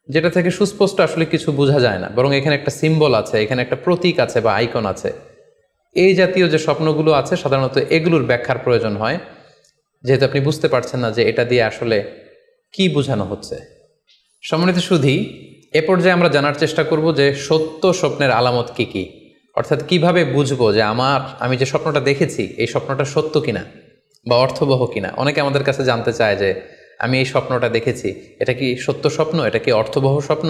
যেটা থেকে সুস্পষ্ট আসলে কিছু বোঝা যায় না, বরং এখানে একটা সিম্বল আছে, এখানে একটা প্রতীক আছে বা আইকন আছে। এই জাতীয় যে স্বপ্নগুলো আছে সাধারণত এগুলোর ব্যাখ্যার প্রয়োজন হয়, যেহেতু আপনি বুঝতে পারছেন না যে এটা দিয়ে আসলে কি বোঝানো হচ্ছে। সম্মানিত সুধী, এ পর্যায়ে আমরা জানার চেষ্টা করব যে সত্য স্বপ্নের আলামত কি কি, অর্থাৎ কিভাবে বুঝবো যে আমি যে স্বপ্নটা দেখেছি এই স্বপ্নটা সত্য কিনা বা অর্থবহ কিনা। অনেকে আমাদের কাছে জানতে চায় যে আমি এই স্বপ্নটা দেখেছি, এটা কি সত্য স্বপ্ন, এটা কি অর্থবহ স্বপ্ন,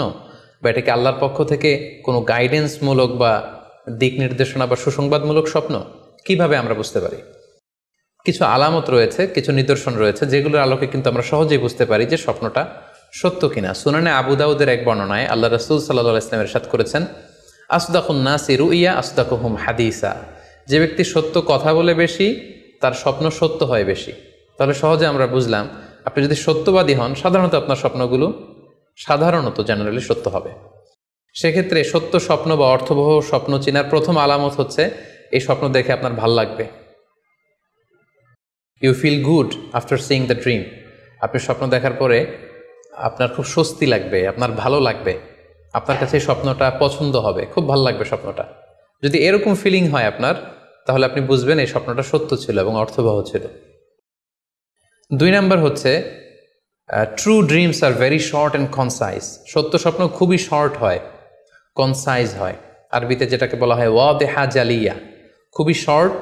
বা এটা কি আল্লাহর পক্ষ থেকে কোনো গাইডেন্সমূলক বা দিক নির্দেশনা বা সুসংবাদমূলক স্বপ্ন। কিভাবে আমরা বুঝতে পারি? কিছু আলামত রয়েছে, কিছু নিদর্শন রয়েছে, যেগুলোর আলোকে কিন্তু আমরা সহজেই বুঝতে পারি যে স্বপ্নটা সত্য কিনা। সুনানে আবু দাউদের এক বর্ণনায় আল্লাহ রাসূল সাল্লাল্লাহু আলাইহি ওয়াসাল্লাম ইরশাদ করেছেন, আসদাকুন নাসি রুইয়া আসদাকুহুম হাদিসা। যে ব্যক্তি সত্য কথা বলে বেশি, তার স্বপ্ন সত্য হয় বেশি। তাহলে সহজে আমরা বুঝলাম, আপনি যদি সত্যবাদী হন, সাধারণত আপনার স্বপ্নগুলো জেনারেলি সত্য হবে। সেক্ষেত্রে সত্য স্বপ্ন বা অর্থবহ স্বপ্ন চেনার প্রথম আলামত হচ্ছে এই স্বপ্ন দেখে আপনার ভাল লাগবে। You feel good after seeing the dream. আপনি স্বপ্ন দেখার পরে আপনার খুব স্বস্তি লাগবে, আপনার ভালো লাগবে, আপনার কাছে এই স্বপ্নটা পছন্দ হবে, খুব ভালো লাগবে স্বপ্নটা। যদি এরকম ফিলিং হয় আপনার, তাহলে আপনি বুঝবেন এই স্বপ্নটা সত্য ছিল এবং অর্থবহ ছিল। 2 নাম্বার হচ্ছে true dreams are very short and concise. সত্য স্বপ্ন খুবই শর্ট হয়, কনসাইজ হয়। আরবিতে যেটাকে বলা হয় ওয়াদেহা জালিয়া, খুবই শর্ট,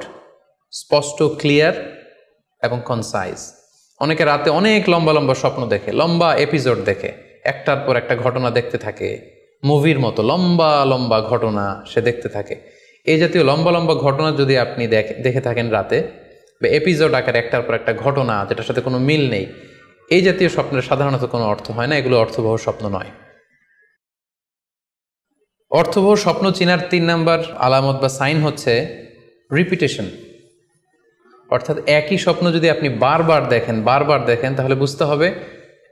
স্পষ্ট, ক্লিয়ার এবং কনসাইজ। অনেকে রাতে অনেক লম্বা লম্বা স্বপ্ন দেখে, লম্বা এপিসোড দেখে, একটার পর একটা ঘটনা দেখতে থাকে, মুভির মতো লম্বা লম্বা ঘটনা সে দেখতে থাকে। এই জাতীয় লম্বা লম্বা ঘটনা যদি আপনি দেখে থাকেন রাতে, বা এপিসোড আকারে একটার পর একটা ঘটনা যেটার সাথে কোনো মিল নেই, এই জাতীয় স্বপ্নের সাধারণত কোনো অর্থ হয় না, এগুলো অর্থবহ স্বপ্ন নয়। অর্থবহ স্বপ্ন চেনার 3 নাম্বার আলামত বা সাইন হচ্ছে রিপিটেশন। অর্থাৎ একই স্বপ্ন যদি আপনি বারবার দেখেন তাহলে বুঝতে হবে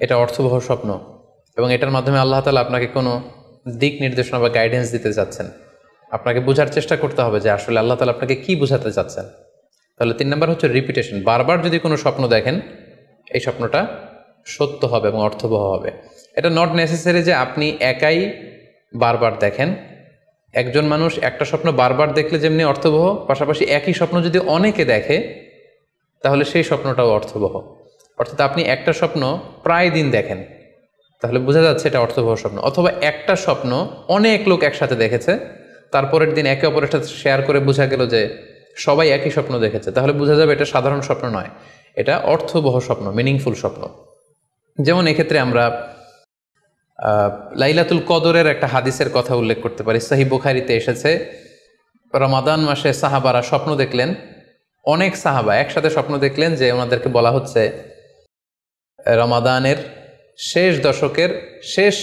এটা অর্থবহ স্বপ্ন, এবং এটার মাধ্যমে আল্লাহ তাআলা আপনাকে কোনো দিক নির্দেশনা বা গাইডেন্স দিতে চাচ্ছেন। আপনাকে বোঝার চেষ্টা করতে হবে যে আসলে আল্লাহ তাআলা আপনাকে কি বোঝাতে চাচ্ছেন। তাহলে 3 নাম্বার হচ্ছে রিপিটেশন। বারবার যদি কোনো স্বপ্ন দেখেন, এই স্বপ্নটা সত্য হবে এবং অর্থবহ হবে। এটা নট নেসেসারি যে আপনি একাই বারবার দেখেন। একজন মানুষ একটা স্বপ্ন বারবার দেখলে যেমনি অর্থবহ, পাশাপাশি একই স্বপ্ন যদি অনেকে দেখে তাহলে সেই স্বপ্নটাও অর্থবহ। অর্থাৎ আপনি একটা স্বপ্ন প্রায় দিন দেখেন, তাহলে বোঝা যাচ্ছে এটা অর্থবহ স্বপ্ন। অথবা একটা স্বপ্ন অনেক লোক একসাথে দেখেছে, তারপরের দিন একে অপরের সাথে শেয়ার করে বোঝা গেল যে সবাই একই স্বপ্ন দেখেছে, তাহলে বোঝা যাবে এটা সাধারণ স্বপ্ন নয়, এটা অর্থবহ স্বপ্ন, মিনিংফুল স্বপ্ন। যেমন এক্ষেত্রে আমরা লাইলাতুল কদরের একটা হাদিসের কথা উল্লেখ করতে পারি। সহিহ বুখারীতে এসেছে, রমাদান মাসে সাহাবারা স্বপ্ন দেখলেন, অনেক সাহাবা একসাথে স্বপ্ন দেখলেন যে ওনাদেরকে বলা হচ্ছে রমাদানের শেষ দশকের শেষ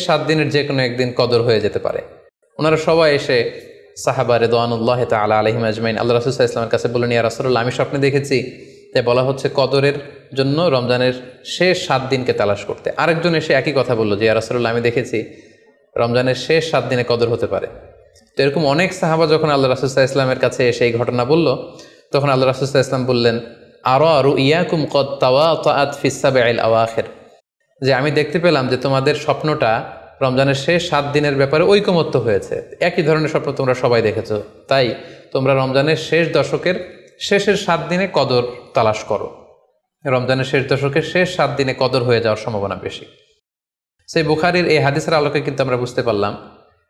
7 দিনের যে কোনো একদিন কদর হয়ে যেতে পারে। ওনারা সবাই এসে সাহাবা রিদওয়ানুল্লাহি তাআলা আলাইহিম আজমাইন আল্লাহ রাসূল সাল্লাল্লাহু আলাইহি ওয়াসাল্লামের কাছে বললেন, ইয়া রাসূলুল্লাহ, আমি স্বপ্নে দেখেছি যে বলা হচ্ছে কদরের জন্য রমজানের শেষ 7 দিনকে তালাশ করতে। আরেকজন এসে একই কথা বলল যে ইয়া রাসূলুল্লাহ, আমি দেখেছি রমজানের শেষ 7 দিনে কদর হতে পারে। তো এরকম অনেক সাহাবা যখন আল্লাহ রাসূল সাল্লাল্লাহু আলাইহি ওয়াসাল্লামের কাছে এসে এই ঘটনা বলল, তখন আল্লাহ রাসূল সাল্লাল্লাহু আলাইহি ওয়াসাল্লাম বললেন, আরা রুইয়াকুম কদ তাওয়াতাআত ফিস সাবঈল আওয়াখির, যে আমি দেখতে পেলাম যে তোমাদের স্বপ্নটা রমজানের শেষ 7 দিনের ব্যাপারে ঐকমত্য হয়েছে, একই ধরনের স্বপ্ন তোমরা সবাই দেখেছো, তাই তোমরা রমজানের শেষ দশকের শেষের 7 দিনে কদর তালাশ করো। রমজানের শেষ দশকের শেষ 7 দিনে কদর হয়ে যাওয়ার সম্ভাবনা বেশি। সেই বুখারীর এই হাদিসের আলোকে কিন্তু আমরা বুঝতে পারলাম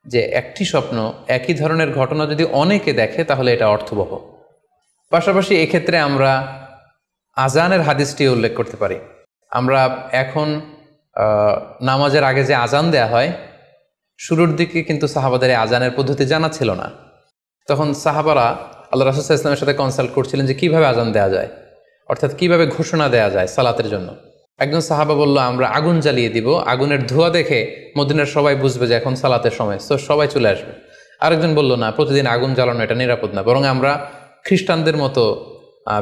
যে একটি স্বপ্ন, একই ধরনের ঘটনা যদি অনেকে দেখে তাহলে এটা অর্থবহ। পাশাপাশি এক্ষেত্রে আমরা আজানের হাদিসটি উল্লেখ করতে পারি। আমরা এখন নামাজের আগে যে আজান দেয়া হয়, শুরুর দিকে কিন্তু সাহাবাদের আজানের পদ্ধতি জানা ছিল না। তখন সাহাবারা আল্লাহ রাসূল সাল্লাল্লাহু আলাইহি ওয়াসাল্লামের সাথে কনসাল্ট করছিলেন যে কিভাবে আজান দেওয়া যায়, অর্থাৎ কিভাবে ঘোষণা দেওয়া যায় সালাতের জন্য। একজন সাহাবা বলল, আমরা আগুন জ্বালিয়ে দিব, আগুনের ধোঁয়া দেখে মদিনার সবাই বুঝবে যে এখন সালাতের সময়, তো সবাই চলে আসবে। আরেকজন বলল, না, প্রতিদিন আগুন জ্বালানো এটা নিরাপদ না, বরং আমরা খ্রিস্টানদের মতো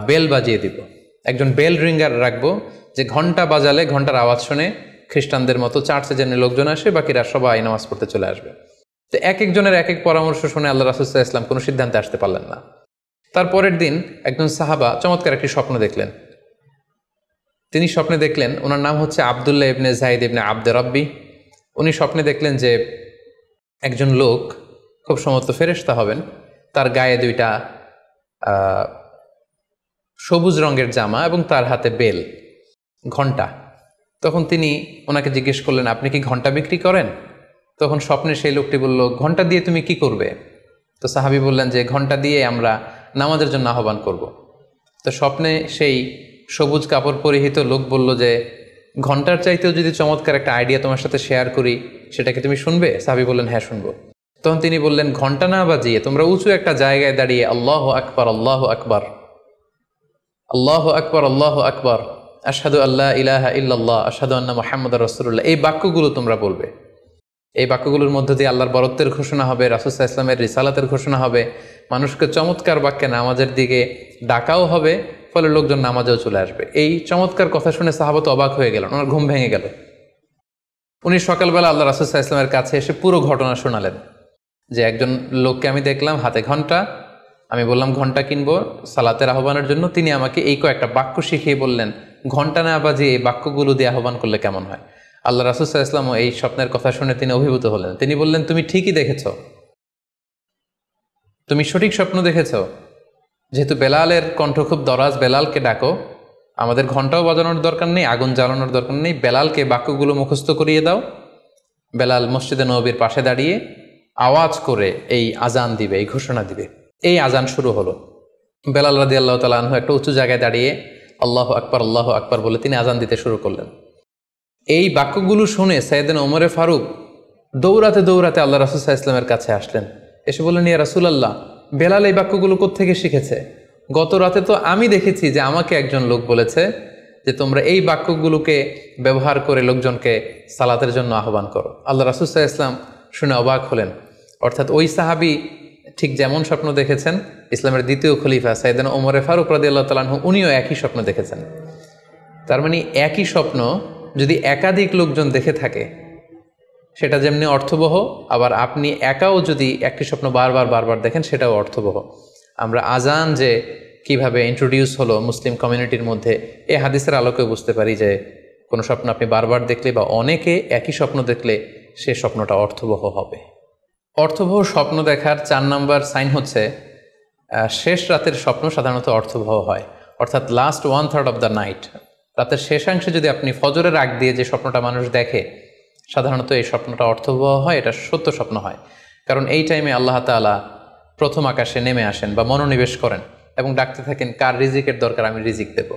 বেল বাজিয়ে দিব, একজন বেল রিঙ্গার রাখবো, যে ঘন্টা বাজালে ঘন্টার আওয়াজ শুনে খ্রিস্টানদের মতো চার্চে যেন লোকজন আসে, বাকিরা সবাই নামাজ পড়তে চলে আসবে। তো এক একজনের এক এক পরামর্শ শুনে আল্লাহ রাসূল সাল্লাল্লাহু আলাইহি ওয়াসাল্লাম কোনো সিদ্ধান্তে আসতে পারলেন না। তারপরের দিন একজন সাহাবা চমৎকার একটি স্বপ্ন দেখলেন। তিনি স্বপ্নে দেখলেন, ওনার নাম হচ্ছে আব্দুল্লাহ ইবনে যায়েদ ইবনে আব্দে রব্বি। উনি স্বপ্নে দেখলেন যে একজন লোক, খুব সম্ভবত ফেরেশতা হবেন, তার গায়ে দুইটা সবুজ রঙের জামা এবং তার হাতে বেল, ঘণ্টা। তখন তিনি ওনাকে জিজ্ঞেস করলেন, আপনি কি ঘণ্টা বিক্রি করেন? তখন স্বপ্নে সেই লোকটি বলল, ঘণ্টা দিয়ে তুমি কি করবে? তো সাহাবী বললেন যে ঘণ্টা দিয়ে আমরা নামাজের জন্য আহ্বান করব। তো স্বপ্নে সেই সবুজ কাপড় পরিহিত লোক বলল যে ঘণ্টার চাইতেও যদি চমৎকার একটা আইডিয়া তোমার সাথে শেয়ার করি, সেটাকে তুমি শুনবে? সাহাবী বললেন, হ্যাঁ শুনবো। তখন তিনি বললেন, ঘণ্টা না বাজিয়ে তোমরা উঁচু একটা জায়গায় দাঁড়িয়ে আল্লাহু আকবার, আল্লাহু আকবার, আল্লাহু আকবার, আল্লাহু আকবার, আশহাদু আল্লা ইলাহা ইল্লাল্লাহ, আশহাদু আন্না মুহাম্মাদুর রাসূলুল্লাহ, এই বাক্যগুলো তোমরা বলবে। এই বাক্যগুলোর মধ্য দিয়ে আল্লাহর বরত্বের ঘোষণা হবে, রাসূল সাল্লাল্লাহু আলাইহি ওয়াসাল্লামের রিসালাতের ঘোষণা হবে, মানুষকে চমৎকার বাক্যে নামাজের দিকে ডাকাও হবে, ফলে লোকজন নামাজেও চলে আসবে। এই চমৎকার কথা শুনে সাহাবা তো অবাক হয়ে গেলেন, ওনার ঘুম ভেঙে গেল। উনি সকালবেলা আল্লাহ রাসূল সাল্লাল্লাহু আলাইহি ওয়াসাল্লামের কাছে এসে পুরো ঘটনা শোনালেন যে একজন লোককে আমি দেখলাম হাতে ঘণ্টা, আমি বললাম ঘণ্টা কিনবো সালাতের আহ্বানের জন্য, তিনি আমাকে এই কয়েকটা বাক্য শিখিয়ে বললেন ঘণ্টা না বাজিয়ে এই বাক্যগুলো দিয়ে আহ্বান করলে কেমন হয়। আল্লাহ রাসূল সাল্লাল্লাহু আলাইহি ওয়াসাল্লাম এই স্বপ্নের কথা শুনে তিনি অভিভূত হলেন। তিনি বললেন, তুমি ঠিকই দেখেছ, তুমি সঠিক স্বপ্ন দেখেছ। যেহেতু বেলালের কণ্ঠ খুব দরাজ, বেলালকে ডাকো, আমাদের ঘণ্টাও বাজানোর দরকার নেই, আগুন জ্বালানোর দরকার নেই, বেলালকে বাক্যগুলো মুখস্থ করিয়ে দাও। বেলাল মসজিদে নববীর পাশে দাঁড়িয়ে আওয়াজ করে এই আজান দিবে, এই ঘোষণা দিবে। এই আজান শুরু হলো। বেলাল রাদিয়াল্লাহু তাআলা আনহু একটা উঁচু জায়গায় দাঁড়িয়ে আল্লাহু আকবার, আল্লাহু আকবার বলে তিনি আজান দিতে শুরু করলেন। এই বাক্যগুলো শুনে সাইয়েদনা ওমরে ফারুক দৌড়াতে দৌড়াতে আল্লাহ রাসূল সাল্লাল্লাহু আলাইহি ওয়াসাল্লামের কাছে আসলেন। এসে বললেন, ইয়া রাসূলুল্লাহ, বেলাল এই বাক্যগুলো কোত্থেকে শিখেছে? গত রাতে তো আমি দেখেছি যে আমাকে একজন লোক বলেছে যে তোমরা এই বাক্যগুলোকে ব্যবহার করে লোকজনকে সালাতের জন্য আহ্বান করো। আল্লাহ রাসূল সাল্লাল্লাহু আলাইহি ওয়াসাল্লাম শুনে অবাক হলেন। অর্থাৎ ওই সাহাবী ঠিক যেমন স্বপ্ন দেখেছেন, ইসলামের দ্বিতীয় খলিফা সাইয়েদনা ওমরে ফারুক রাদিয়াল্লাহু তাআলা আনহু উনিও একই স্বপ্ন দেখেছেন। তার মানে একই স্বপ্ন যদি একাধিক লোকজন দেখে থাকে, সেটা যেমনি অর্থবহ, আবার আপনি একাও যদি একটি স্বপ্ন বারবার দেখেন, সেটাও অর্থবহ। আমরা আজান যে কিভাবে ইন্ট্রোডিউস হলো মুসলিম কমিউনিটির মধ্যে, এই হাদিসের আলোকে বুঝতে পারি যে কোনো স্বপ্ন আপনি বারবার দেখলে বা অনেকে একই স্বপ্ন দেখলে সে স্বপ্নটা অর্থবহ হবে। অর্থবহ স্বপ্ন দেখার 4 নম্বর সাইন হচ্ছে শেষ রাতের স্বপ্ন সাধারণত অর্থবহ হয়। অর্থাৎ লাস্ট 1/3 অফ দ্য নাইট, রাতের শেষাংশে যদি আপনি ফজরের আগ দিয়ে যে স্বপ্নটা মানুষ দেখে, সাধারণত এই স্বপ্নটা অর্থবহ হয়, এটা সত্য স্বপ্ন হয়। কারণ এই টাইমে আল্লাহ তাআলা প্রথম আকাশে নেমে আসেন বা মনোনিবেশ করেন এবং ডাকতে থাকেন, কার রিজিকের দরকার আমি রিজিক দেব,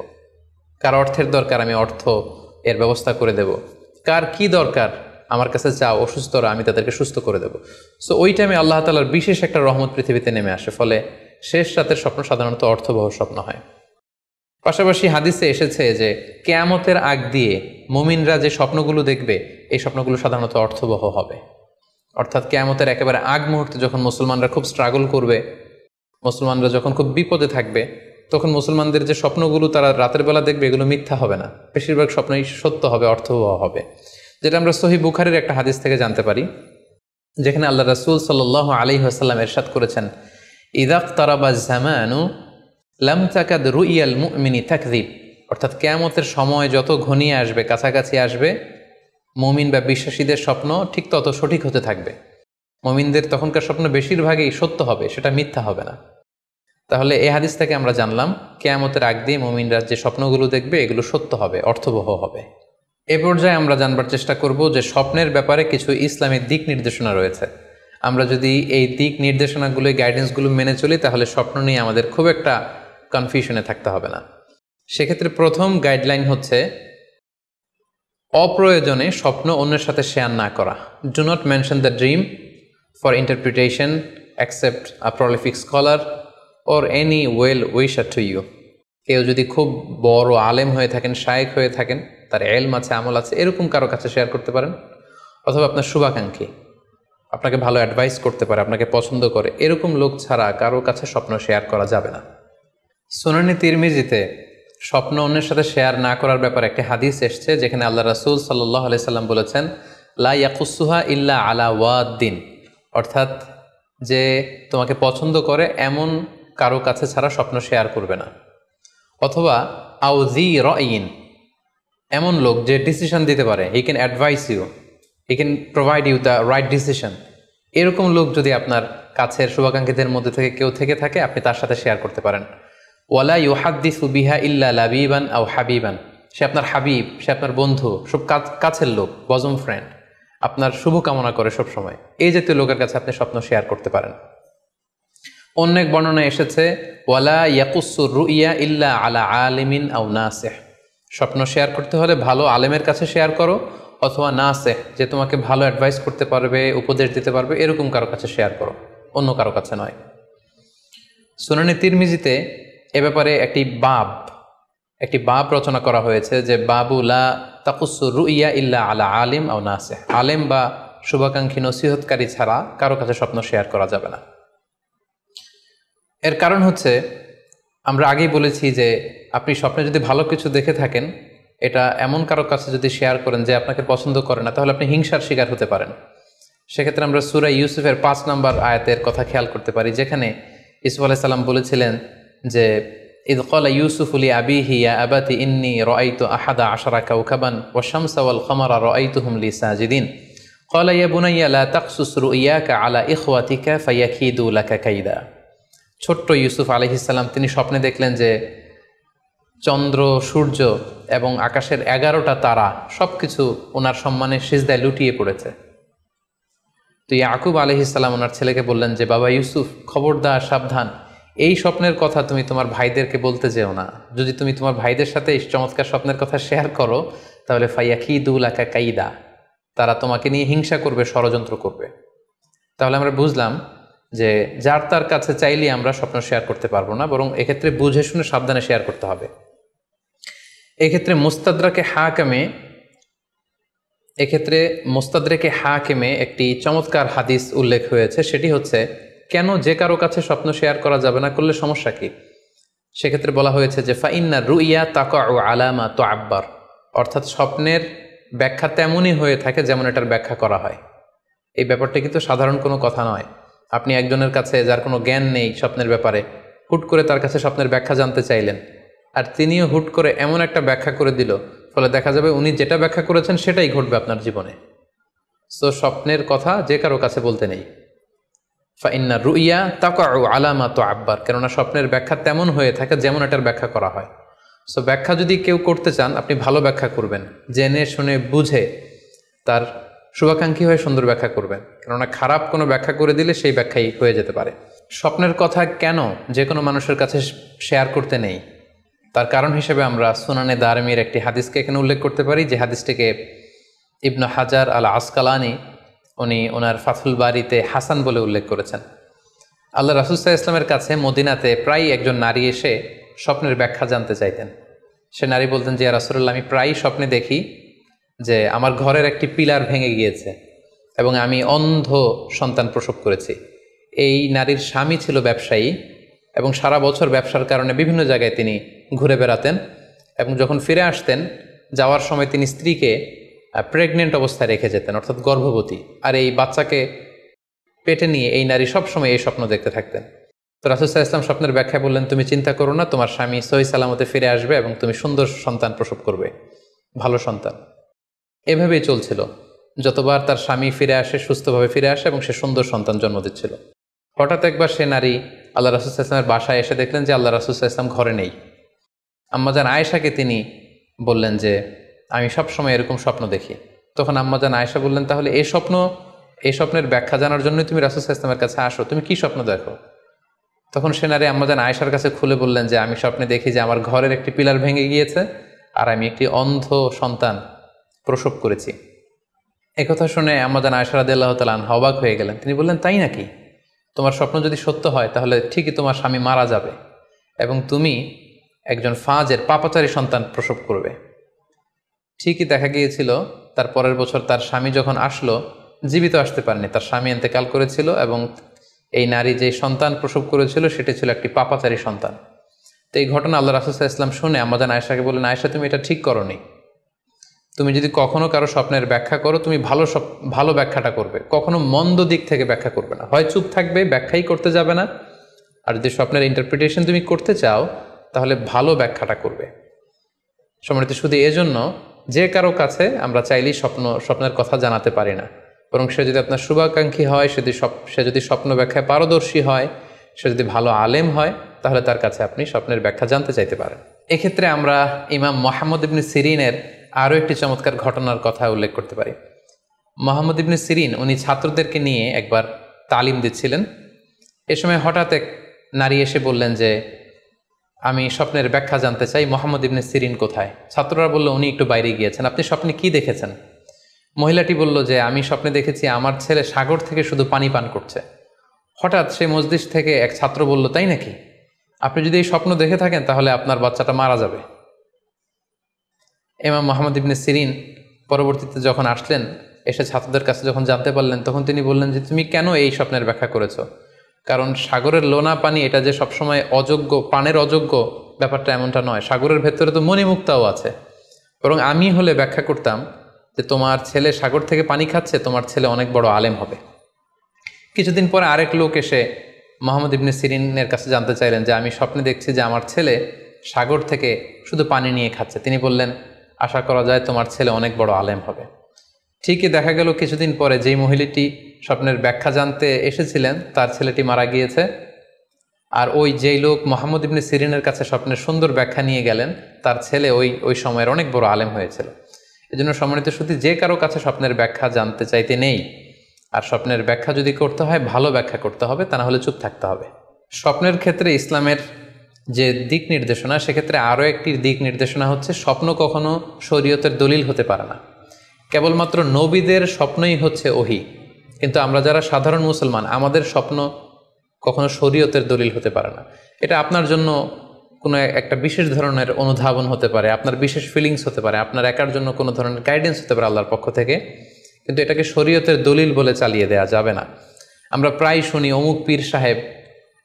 কার অর্থের দরকার আমি অর্থ এর ব্যবস্থা করে দেব, কার কি দরকার আমার কাছে চাও, অসুস্থরা আমি তাদেরকে সুস্থ করে দেব। সো ওই টাইমে আল্লাহ তাআলার বিশেষ একটা রহমত পৃথিবীতে নেমে আসে, ফলে শেষ রাতের স্বপ্ন সাধারণত অর্থবহ স্বপ্ন হয়। পাশাপাশি হাদিসে এসেছে যে কিয়ামতের আগ দিয়ে মুমিনরা যে স্বপ্নগুলো দেখবে, এই স্বপ্নগুলো সাধারণত অর্থবহ হবে। অর্থাৎ কিয়ামতের একেবারে আগ মুহূর্তে যখন মুসলমানরা খুব স্ট্রাগল করবে, মুসলমানরা যখন খুব বিপদে থাকবে, তখন মুসলমানদের যে স্বপ্নগুলো তারা রাতের বেলা দেখবে, এগুলো মিথ্যা হবে না, বেশিরভাগ স্বপ্নই সত্য হবে, অর্থবহ হবে। যেটা আমরা সহিহ বুখারীর একটা হাদিস থেকে জানতে পারি, যেখানে আল্লাহ রাসূল সাল্লাল্লাহু আলাইহি ওয়াসাল্লাম ইরশাদ করেছেন, ইযা ইকতারাবা যামানু লাম তাকাদ রুইয়াল মুমিনি তাকযিব। অর্থাৎ কিয়ামতের সময় যত ঘনিয়ে আসবে, কাছাকাছি আসবে, মুমিন বা বিশ্বাসীদের স্বপ্ন ঠিক তত সঠিক হতে থাকবে। মুমিনদের তখনকার স্বপ্ন বেশিরভাগই সত্য হবে, সেটা মিথ্যা হবে না। তাহলে এই হাদিস থেকে আমরা জানলাম কিয়ামতের আগ দিয়ে মুমিনরা যে স্বপ্নগুলো দেখবে, এগুলো সত্য হবে, অর্থবহ হবে। এ পর্যায়ে আমরা জানবার চেষ্টা করব যে স্বপ্নের ব্যাপারে কিছু ইসলামিক দিক নির্দেশনা রয়েছে। আমরা যদি এই দিক নির্দেশনাগুলো, গাইডেন্সগুলো মেনে চলি, তাহলে স্বপ্ন নিয়ে আমাদের খুব একটা কনফিউশনে থাকতে হবে না। সেক্ষেত্রে প্রথম গাইডলাইন হচ্ছে অপ্রয়োজনে স্বপ্ন অন্যের সাথে শেয়ার না করা। Do not mention the dream for interpretation except a prolific scholar or any well wisher to you. কেউ যদি খুব বড় আলেম হয়ে থাকেন, শায়েখ হয়ে থাকেন, তার এলম আছে, আমল আছে, এরকম কারো কাছে শেয়ার করতে পারেন। অথবা আপনার শুভাকাঙ্ক্ষী আপনাকে ভালো অ্যাডভাইস করতে পারে, আপনাকে পছন্দ করে, এরকম লোক ছাড়া কারো কাছে স্বপ্ন শেয়ার করা যাবে না। সুনানে তিরমিজিতে স্বপ্ন অন্যের সাথে শেয়ার না করার ব্যাপারে একটি হাদিস এসছে, যেখানে আল্লাহ রাসূল সাল্লাল্লাহু আলাইহি সাল্লাম বলেছেন, লা ইয়াকুসুহা ইল্লা আলা ওয়াদ্দিন। অর্থাৎ যে তোমাকে পছন্দ করে এমন কারো কাছে ছাড়া স্বপ্ন শেয়ার করবে না। অথবা আউজি রইন, এমন লোক যে ডিসিশন দিতে পারে, he can advise you, he can provide you the right decision, এরকম লোক যদি আপনার কাছের শুভাকাঙ্ক্ষীদের মধ্যে থেকে কেউ থেকে থাকে, আপনি তার সাথে শেয়ার করতে পারেন। ওয়ালা ইউহাদ্দিসু বিহা ইল্লা লাবিবান আও হাবিবান, সে আপনার হাবিব, সে আপনার বন্ধু, সব কাছের লোক, বজম ফ্রেন্ড, আপনার শুভ কামনা করে সব সময়, এই জাতীয় লোকের কাছে আপনি স্বপ্ন শেয়ার করতে পারেন। অন্য এক বর্ণনায় এসেছে ওয়ালা ইয়াকুসুর রুইয়া ইল্লা আলা আলিমিন আও নাসিহ, স্বপ্ন শেয়ার করতে হলে ভালো আলেমের কাছে শেয়ার করো, অথবা নাসিহ, যে তোমাকে ভালো অ্যাডভাইস করতে পারবে, উপদেশ দিতে পারবে, এরকম কারো কাছে শেয়ার করো, অন্য কারো কাছে নয়। সুনানে তিরমিজিতে এ ব্যাপারে একটি বাব রচনা করা হয়েছে, যে বাবু লা তাকুসুর রুইয়া ইল্লা আলা আলিম আও নাসিহ, আলেম বা শুভাকাঙ্ক্ষী নসিহতকারী ছাড়া কারো কাছে স্বপ্ন শেয়ার করা যাবে না। এর কারণ হচ্ছে, আমরা আগেই বলেছি যে আপনি স্বপ্নে যদি ভালো কিছু দেখে থাকেন, এটা এমন কারো কাছে যদি শেয়ার করেন যে আপনাকে পছন্দ করে না, তাহলে আপনি হিংসার শিকার হতে পারেন। সেক্ষেত্রে আমরা সূরা ইউসুফের 5 নম্বর আয়াতের কথা খেয়াল করতে পারি, যেখানে ইউসুফ আলাইহিস সালাম বলেছিলেন যে ইয ক্বালা ইউসুফু লি আবিহি ইয়া আবাতি ইন্নী রাআইতু আহাদা আশারা কাওকাবান ওয়াশ শামসা ওয়াল কমারা রাআইতুহুম লি সাজিদিন ক্বালা ইয়া বুনাইয়া লা তাকসুস রুইয়াকা আলা ইখওয়াতিকা ফায়াকিদু লাকা কাইদা। ছোট্ট ইউসুফ আলাইহিস সালাম তিনি স্বপ্নে দেখলেন যে চন্দ্র, সূর্য এবং আকাশের 11টা তারা সব কিছু ওনার সম্মানে সিজদায় লুটিয়ে পড়েছে। তো ইয়াকুব আলাইহিস সালাম ওনার ছেলেকে বললেন যে বাবা ইউসুফ, খবরদার, সাবধান, এই স্বপ্নের কথা তুমি তোমার ভাইদেরকে বলতে যেও না। যদি তুমি তোমার ভাইদের সাথে এই চমৎকার স্বপ্নের কথা শেয়ার করো, তাহলে ফায়াকিদু লাকা কাইদা, তারা তোমাকে নিয়ে হিংসা করবে, ষড়যন্ত্র করবে। তাহলে আমরা বুঝলাম যে যার তার কাছে চাইলে আমরা স্বপ্ন শেয়ার করতে পারবো না, বরং এক্ষেত্রে বুঝে শুনে সাবধানে শেয়ার করতে হবে। এক্ষেত্রে মুস্তাদরেকে হাকিমে একটি চমৎকার হাদিস উল্লেখ হয়েছে, সেটি হচ্ছে কেন যে কারো কাছে স্বপ্ন শেয়ার করা যাবে না, করলে সমস্যা কি। সেক্ষেত্রে বলা হয়েছে যে ফাইন্না রুইয়া তাকাউ আলামা তুআব্বার, অর্থাৎ স্বপ্নের ব্যাখ্যা তেমনই হয়ে থাকে যেমন এটার ব্যাখ্যা করা হয়। এই ব্যাপারটা কিন্তু সাধারণ কোনো কথা নয়। আপনি একজনের কাছে যার কোনো জ্ঞান নেই স্বপ্নের ব্যাপারে, হুট করে তার কাছে স্বপ্নের ব্যাখ্যা জানতে চাইলেন, আর তিনিও হুট করে এমন একটা ব্যাখ্যা করে দিল, ফলে দেখা যাবে উনি যেটা ব্যাখ্যা করেছেন সেটাই ঘটবে আপনার জীবনে। সো স্বপ্নের কথা যে কারো কাছে বলতে নেই। ফাইন্না রুইয়া তাকাউ আলামা তুআব্বার, কেননা স্বপ্নের ব্যাখ্যা তেমন হয়ে থাকে যেমন এটার ব্যাখ্যা করা হয়। সো ব্যাখ্যা যদি কেউ করতে চান, আপনি ভালো ব্যাখ্যা করবেন, জেনে শুনে বুঝে তার শুভাকাঙ্ক্ষী হয়ে সুন্দর ব্যাখ্যা করবেন, কেননা খারাপ কোনো ব্যাখ্যা করে দিলে সেই ব্যাখ্যাই হয়ে যেতে পারে। স্বপ্নের কথা কেন যে কোনো মানুষের কাছে শেয়ার করতে নেই, তার কারণ হিসেবে আমরা সুনানে দারমির একটি হাদিসকে এখানে উল্লেখ করতে পারি, যে হাদিসটিকে ইবনে হাজার আল আসকালানি উনি ওনার ফাথুল বারিতে হাসান বলে উল্লেখ করেছেন। আল্লাহ রাসূল সাল্লাল্লাহু আলাইহি ওয়াসাল্লামের কাছে মদিনাতে প্রায় একজন নারী এসে স্বপ্নের ব্যাখ্যা জানতে চাইতেন। সে নারী বলতেন যে ইয়া রাসূলুল্লাহ, আমি প্রায়ই স্বপ্নে দেখি যে আমার ঘরের একটি পিলার ভেঙে গিয়েছে এবং আমি অন্ধ সন্তান প্রসব করেছি। এই নারীর স্বামী ছিল ব্যবসায়ী এবং সারা বছর ব্যবসার কারণে বিভিন্ন জায়গায় তিনি ঘুরে বেড়াতেন, এবং যখন ফিরে আসতেন যাওয়ার সময় তিনি স্ত্রীকে প্রেগনেন্ট অবস্থায় রেখে যেতেন, অর্থাৎ গর্ভবতী, আর এই বাচ্চাকে পেটে নিয়ে এই নারী সবসময় এই স্বপ্ন দেখতে থাকতেন। তো রাসূল সাল্লাল্লাহু আলাইহি ওয়াসাল্লাম স্বপ্নের ব্যাখ্যায় বললেন, তুমি চিন্তা করো না, তোমার স্বামী সহি সালামতে ফিরে আসবে এবং তুমি সুন্দর সন্তান প্রসব করবে, ভালো সন্তান। এভাবেই চলছিল, যতবার তার স্বামী ফিরে আসে, সুস্থভাবে ফিরে আসে এবং সে সুন্দর সন্তান জন্ম দিচ্ছিল। হঠাৎ একবার সে নারী আল্লাহ রাসূল সাল্লাল্লাহু আলাইহি ওয়াসাল্লামের বাসায় এসে দেখলেন যে আল্লাহ রাসূল সাল্লাল্লাহু আলাইহি ওয়াসাল্লাম ঘরে নেই। আম্মাজান আয়েশাকে তিনি বললেন যে আমি সবসময় এরকম স্বপ্ন দেখি। তখন আম্মাজান আয়েশা বললেন, তাহলে এই স্বপ্নের ব্যাখ্যা জানার জন্যই তুমি রাসূল সাল্লাল্লাহু আলাইহি ওয়াসাল্লামের কাছে আসো, তুমি কি স্বপ্ন দেখো? তখন সে নারী আম্মাজান আয়েশার কাছে খুলে বললেন যে আমি স্বপ্নে দেখি যে আমার ঘরের একটি পিলার ভেঙে গিয়েছে আর আমি একটি অন্ধ সন্তান প্রসব করেছি। একথা শুনে আম্মাজান আয়েশা রাদিয়াল্লাহু তাআলা আনহা অবাক হয়ে গেলেন। তিনি বললেন, তাই নাকি? তোমার স্বপ্ন যদি সত্য হয় তাহলে ঠিকই তোমার স্বামী মারা যাবে এবং তুমি একজন ফাজের পাপাচারী সন্তান প্রসব করবে। ঠিকই দেখা গিয়েছিল তার পরের বছর তার স্বামী যখন আসলো, জীবিত আসতে পারেনি, তার স্বামী ইন্তেকাল করেছিল এবং এই নারী যে সন্তান প্রসব করেছিল সেটি ছিল একটি পাপাচারী সন্তান। তো এই ঘটনা আল্লাহ রাসূল সাল্লাল্লাহু আলাইহি ওয়াসাল্লাম শুনে আম্মাজান আয়েশাকে বললেন, আয়েশা তুমি এটা ঠিক করোনি। তুমি যদি কখনো কারো স্বপ্নের ব্যাখ্যা করো, তুমি ভালো ব্যাখ্যাটা করবে, কখনো মন্দ দিক থেকে ব্যাখ্যা করবে না। হয় চুপ থাকবে, ব্যাখ্যাই করতে যাবে না, আর যদি স্বপ্নের ইন্টারপ্রিটেশন তুমি করতে চাও তাহলে ভালো ব্যাখ্যাটা করবে। সম্মানিত, শুধু এজন্য যে কারো কাছে আমরা চাইলেই স্বপ্নের কথা জানাতে পারি না, বরং সে যদি আপনার শুভাকাঙ্ক্ষী হয়, সে যদি স্বপ্ন ব্যাখ্যায় পারদর্শী হয়, সে যদি ভালো আলেম হয়, তাহলে তার কাছে আপনি স্বপ্নের ব্যাখ্যা জানতে চাইতে পারেন। এক্ষেত্রে আমরা ইমাম মুহাম্মদ ইবনে সিরিনের আরও একটি চমৎকার ঘটনার কথা উল্লেখ করতে পারি। মুহাম্মদ ইবনে সিরিন উনি ছাত্রদেরকে নিয়ে একবার তালিম দিচ্ছিলেন। এ সময় হঠাৎ এক নারী এসে বললেন যে আমি স্বপ্নের ব্যাখ্যা জানতে চাই, মুহাম্মদ ইবনে সিরিন কোথায়? ছাত্ররা বলল উনি একটু বাইরে গিয়েছেন। আপনি স্বপ্নে কি দেখেছেন? মহিলাটি বলল যে আমি স্বপ্নে দেখেছি আমার ছেলে সাগর থেকে শুধু পানি পান করছে। হঠাৎ সেই মসজিদ থেকে এক ছাত্র বলল, তাই নাকি? আপনি যদি এই স্বপ্ন দেখে থাকেন তাহলে আপনার বাচ্চাটা মারা যাবে। ইমাম মুহাম্মদ ইবনে সিরিন পরবর্তীতে যখন আসলেন, এসে ছাত্রদের কাছে যখন জানতে পারলেন, তখন তিনি বললেন যে তুমি কেন এই স্বপ্নের ব্যাখ্যা করেছো? কারণ সাগরের লোনা পানি এটা যে সবসময় অযোগ্য, পানের অযোগ্য ব্যাপারটা এমনটা নয়। সাগরের ভেতরে তো মণিমুক্তাও আছে। বরং আমি হলে ব্যাখ্যা করতাম যে তোমার ছেলে সাগর থেকে পানি খাচ্ছে, তোমার ছেলে অনেক বড় আলেম হবে। কিছুদিন পরে আরেক লোক এসে মুহাম্মদ ইবনে সিরিনের কাছে জানতে চাইলেন যে আমি স্বপ্নে দেখছি যে আমার ছেলে সাগর থেকে শুধু পানি নিয়ে খাচ্ছে। তিনি বললেন আশা করা যায় তোমার ছেলে অনেক বড় আলেম হবে। ঠিকই দেখা গেল কিছুদিন পরে যেই মহিলাটি স্বপ্নের ব্যাখ্যা জানতে এসেছিলেন তার ছেলেটি মারা গিয়েছে। আর ওই যেই লোক মুহাম্মদ ইবনে সিরিনের কাছে স্বপ্নের সুন্দর ব্যাখ্যা নিয়ে গেলেন, তার ছেলে ওই সময়ের অনেক বড় আলেম হয়েছিল। এই জন্য সম্মানিত শুধু যে কারো কাছে স্বপ্নের ব্যাখ্যা জানতে চাইতে নেই। আর স্বপ্নের ব্যাখ্যা যদি করতে হয় ভালো ব্যাখ্যা করতে হবে, তা না হলে চুপ থাকতে হবে। স্বপ্নের ক্ষেত্রে ইসলামের যে দিক নির্দেশনা, সেক্ষেত্রে আরও একটি দিক নির্দেশনা হচ্ছে স্বপ্ন কখনো শরীয়তের দলিল হতে পারে না। কেবলমাত্র নবীদের স্বপ্নই হচ্ছে ওহী, কিন্তু আমরা যারা সাধারণ মুসলমান, আমাদের স্বপ্ন কখনো শরীয়তের দলিল হতে পারে না। এটা আপনার জন্য কোনো একটা বিশেষ ধরনের অনুধাবন হতে পারে, আপনার বিশেষ ফিলিংস হতে পারে, আপনার একার জন্য কোনো ধরনের গাইডেন্স হতে পারে আল্লাহর পক্ষ থেকে, কিন্তু এটাকে শরীয়তের দলিল বলে চালিয়ে দেওয়া যাবে না। আমরা প্রায় শুনি অমুক পীর সাহেব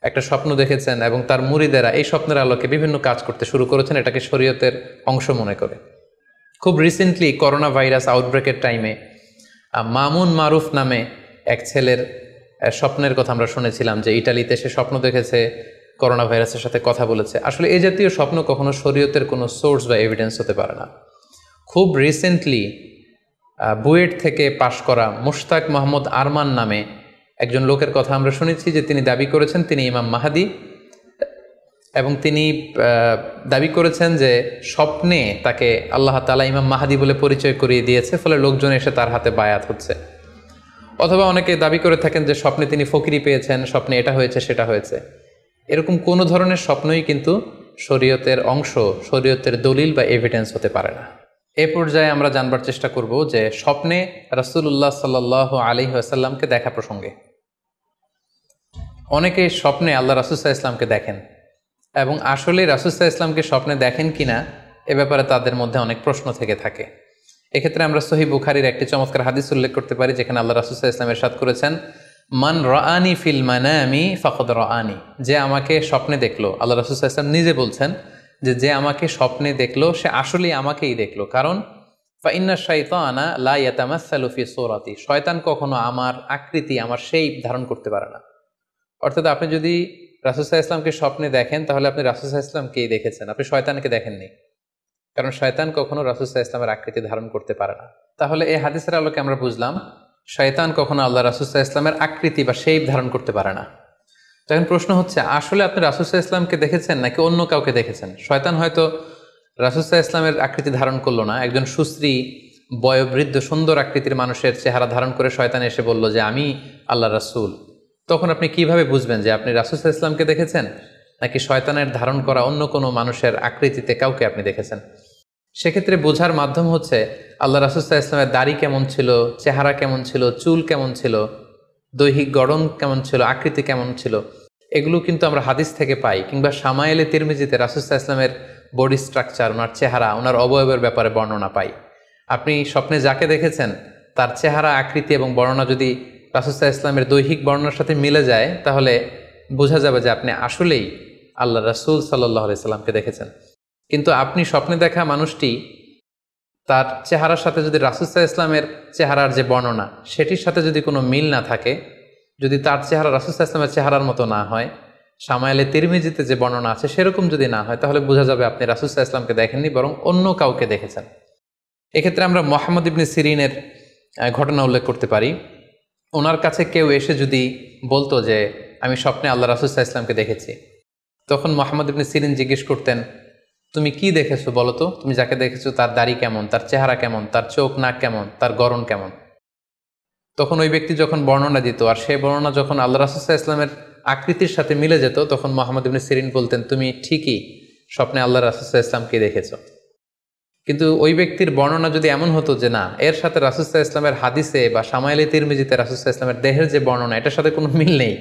একটা স্বপ্ন দেখেছেন এবং তার মুরিদেরা এই স্বপ্নের আলোকে বিভিন্ন কাজ করতে শুরু করেছেন, এটাকে শরীয়তের অংশ মনে করে। খুব রিসেন্টলি করোনা ভাইরাস আউটব্রেকের টাইমে মামুন মারুফ নামে এক ছেলের স্বপ্নের কথা আমরা শুনেছিলাম যে ইটালিতে সে স্বপ্ন দেখেছে, করোনা ভাইরাসের সাথে কথা বলেছে। আসলে এই জাতীয় স্বপ্ন কখনো শরীয়তের কোনো সোর্স বা এভিডেন্স হতে পারে না। খুব রিসেন্টলি বুয়েট থেকে পাশ করা মুশতাক মোহাম্মদ আরমান নামে একজন লোকের কথা আমরা শুনেছি যে তিনি দাবি করেছেন তিনি ইমাম মাহাদি, এবং তিনি দাবি করেছেন যে স্বপ্নে তাকে আল্লাহ তাআলা ইমাম মাহাদি বলে পরিচয় করিয়ে দিয়েছে, ফলে লোকজন এসে তার হাতে বায়াত হচ্ছে। অথবা অনেকে দাবি করে থাকেন যে স্বপ্নে তিনি ফকিরি পেয়েছেন, স্বপ্নে এটা হয়েছে সেটা হয়েছে। এরকম কোনো ধরনের স্বপ্নই কিন্তু শরীয়তের অংশ, শরীয়তের দলিল বা এভিডেন্স হতে পারে না। এ পর্যায়ে আমরা জানবার চেষ্টা করব যে স্বপ্নে রাসূলুল্লাহ সাল্লাল্লাহু আলাইহি ওয়াসাল্লামকে দেখা প্রসঙ্গে অনেকে স্বপ্নে আল্লাহ রাসূল সাল্লাল্লাহু আলাইহি ওয়াসাল্লামকে দেখেন, এবং আসলে রাসূল সাল্লাল্লাহু আলাইহি ওয়াসাল্লামকে স্বপ্নে দেখেন কিনা এ ব্যাপারে তাদের মধ্যে অনেক প্রশ্ন থেকে থাকে। এক্ষেত্রে আমরা সহিহ বুখারীর একটি চমৎকার হাদিস উল্লেখ করতে পারি, যেখানে আল্লাহ রাসূল সাল্লাল্লাহু আলাইহি ওয়াসাল্লাম ইরশাদ করেছেন, মান রাআনি ফিল মানামি ফাকাদ রাআনি। যে আমাকে স্বপ্নে দেখলো, আল্লাহ রাসূল সাল্লাল্লাহু আলাইহি ওয়াসাল্লাম নিজে বলছেন যে আমাকে স্বপ্নে দেখলো সে আসলেই আমাকেই দেখলো। কারণ ফাইন্না শাইতানা লা ইয়াতামাসসালু ফি সূরাতি, শয়তান কখনো আমার আকৃতি, আমার শেপ ধারণ করতে পারে না। অর্থাৎ আপনি যদি রাসূল সাল্লাল্লাহু আলাইহি ওয়াসাল্লামকে স্বপ্নে দেখেন তাহলে আপনি রাসূল সাল্লাল্লাহু আলাইহি ওয়াসাল্লামকেই দেখেছেন, আপনি শয়তানকে দেখেননি। কারণ শয়তান কখনো রাসূল সাল্লাল্লাহু আলাইহি ওয়াসাল্লামের আকৃতি ধারণ করতে পারে না। তাহলে এই হাদিসের আলোকে আমরা বুঝলাম শয়তান কখনো আল্লাহ রাসূল সাল্লাল্লাহু আলাইহি ওয়াসাল্লামের আকৃতি বা শেপ ধারণ করতে পারে না। তখন প্রশ্ন হচ্ছে, আসলে আপনি রাসূল সাল্লাল্লাহু আলাইহি ওয়াসাল্লামকে দেখেছেন নাকি অন্য কাউকে দেখেছেন? শয়তান হয়তো রাসূল সাল্লাল্লাহু আলাইহি ওয়াসাল্লামের আকৃতি ধারণ করলো না, একজন সুশ্রী বয়োবৃদ্ধ সুন্দর আকৃতির মানুষের চেহারা ধারণ করে শয়তান এসে বলল যে আমি আল্লাহ রাসূল। তখন আপনি কিভাবে বুঝবেন যে আপনি রাসূল সাল্লাল্লাহু আলাইহি ওয়াসাল্লামকে দেখেছেন নাকি শয়তানের ধারণ করা অন্য কোনো মানুষের আকৃতিতে কাউকে আপনি দেখেছেন? সেক্ষেত্রে বোঝার মাধ্যম হচ্ছে আল্লাহ রাসূল সাল্লাল্লাহু আলাইহি ওয়াসাল্লামের দাড়ি কেমন ছিল, চেহারা কেমন ছিল, চুল কেমন ছিল, দৈহিক গড়ন কেমন ছিল, আকৃতি কেমন ছিল, এগুলো কিন্তু আমরা হাদিস থেকে পাই, কিংবা শামায়েলে তিরমিজিতে রাসূল সাল্লাল্লাহু আলাইহি ওয়াসাল্লামের বডি স্ট্রাকচার, ওনার চেহারা, ওনার অবয়বের ব্যাপারে বর্ণনা পাই। আপনি স্বপ্নে যাকে দেখেছেন তার চেহারা, আকৃতি এবং বর্ণনা যদি রাসূল সাল্লাল্লাহু আলাইহি ওয়াসাল্লামের দৈহিক বর্ণনার সাথে মিলে যায় তাহলে বোঝা যাবে যে আপনি আসলেই আল্লাহ রাসূল সাল্লাল্লাহু আলাইহি ওয়াসাল্লামকে দেখেছেন। কিন্তু আপনি স্বপ্নে দেখা মানুষটি তার চেহারার সাথে যদি রাসূল সাল্লাল্লাহু আলাইহি ওয়াসাল্লামের চেহারার যে বর্ণনা সেটির সাথে যদি কোনো মিল না থাকে, যদি তার চেহারা রাসূল সাল্লাল্লাহু আলাইহি ওয়াসাল্লামের চেহারার মতো না হয়, শামায়েলে তিরমিজিতে যে বর্ণনা আছে সেরকম যদি না হয়, তাহলে বোঝা যাবে আপনি রাসূল সাল্লাল্লাহু আলাইহি ওয়াসাল্লামকে দেখেননি, বরং অন্য কাউকে দেখেছেন। এক্ষেত্রে আমরা মুহাম্মদ ইবনে সিরিনের ঘটনা উল্লেখ করতে পারি। ওনার কাছে কেউ এসে যদি বলতো যে আমি স্বপ্নে আল্লাহ রাসূল সাল্লাল্লাহু আলাইহি ওয়াসাল্লামকে দেখেছি, তখন মুহাম্মদ ইবনে সিরিন জিজ্ঞেস করতেন, তুমি কি দেখেছো বলো তো? তুমি যাকে দেখেছো তার দাড়ি কেমন, তার চেহারা কেমন, তার চোখ নাক কেমন, তার গড়ন কেমন? তখন ওই ব্যক্তি যখন বর্ণনা দিত, আর সেই বর্ণনা যখন আল্লাহ রাসূল সাল্লাল্লাহু আলাইহি ওয়াসাল্লামের আকৃতির সাথে মিলে যেত, তখন মুহাম্মদ ইবনে সিরিন বলতেন, তুমি ঠিকই স্বপ্নে আল্লাহ রাসূল সাল্লাল্লাহু আলাইহি ওয়াসাল্লামকে দেখেছো। কিন্তু ওই ব্যক্তির বর্ণনা যদি এমন হতো যে না, এর সাথে রাসূল সাল্লাল্লাহু আলাইহি ওয়াসাল্লামের হাদিসে বা শামায়েলে তিরমিজিতে রাসূল সাল্লাল্লাহু আলাইহি ওয়াসাল্লামের দেহের যে বর্ণনা, এটার সাথে কোনো মিল নেই,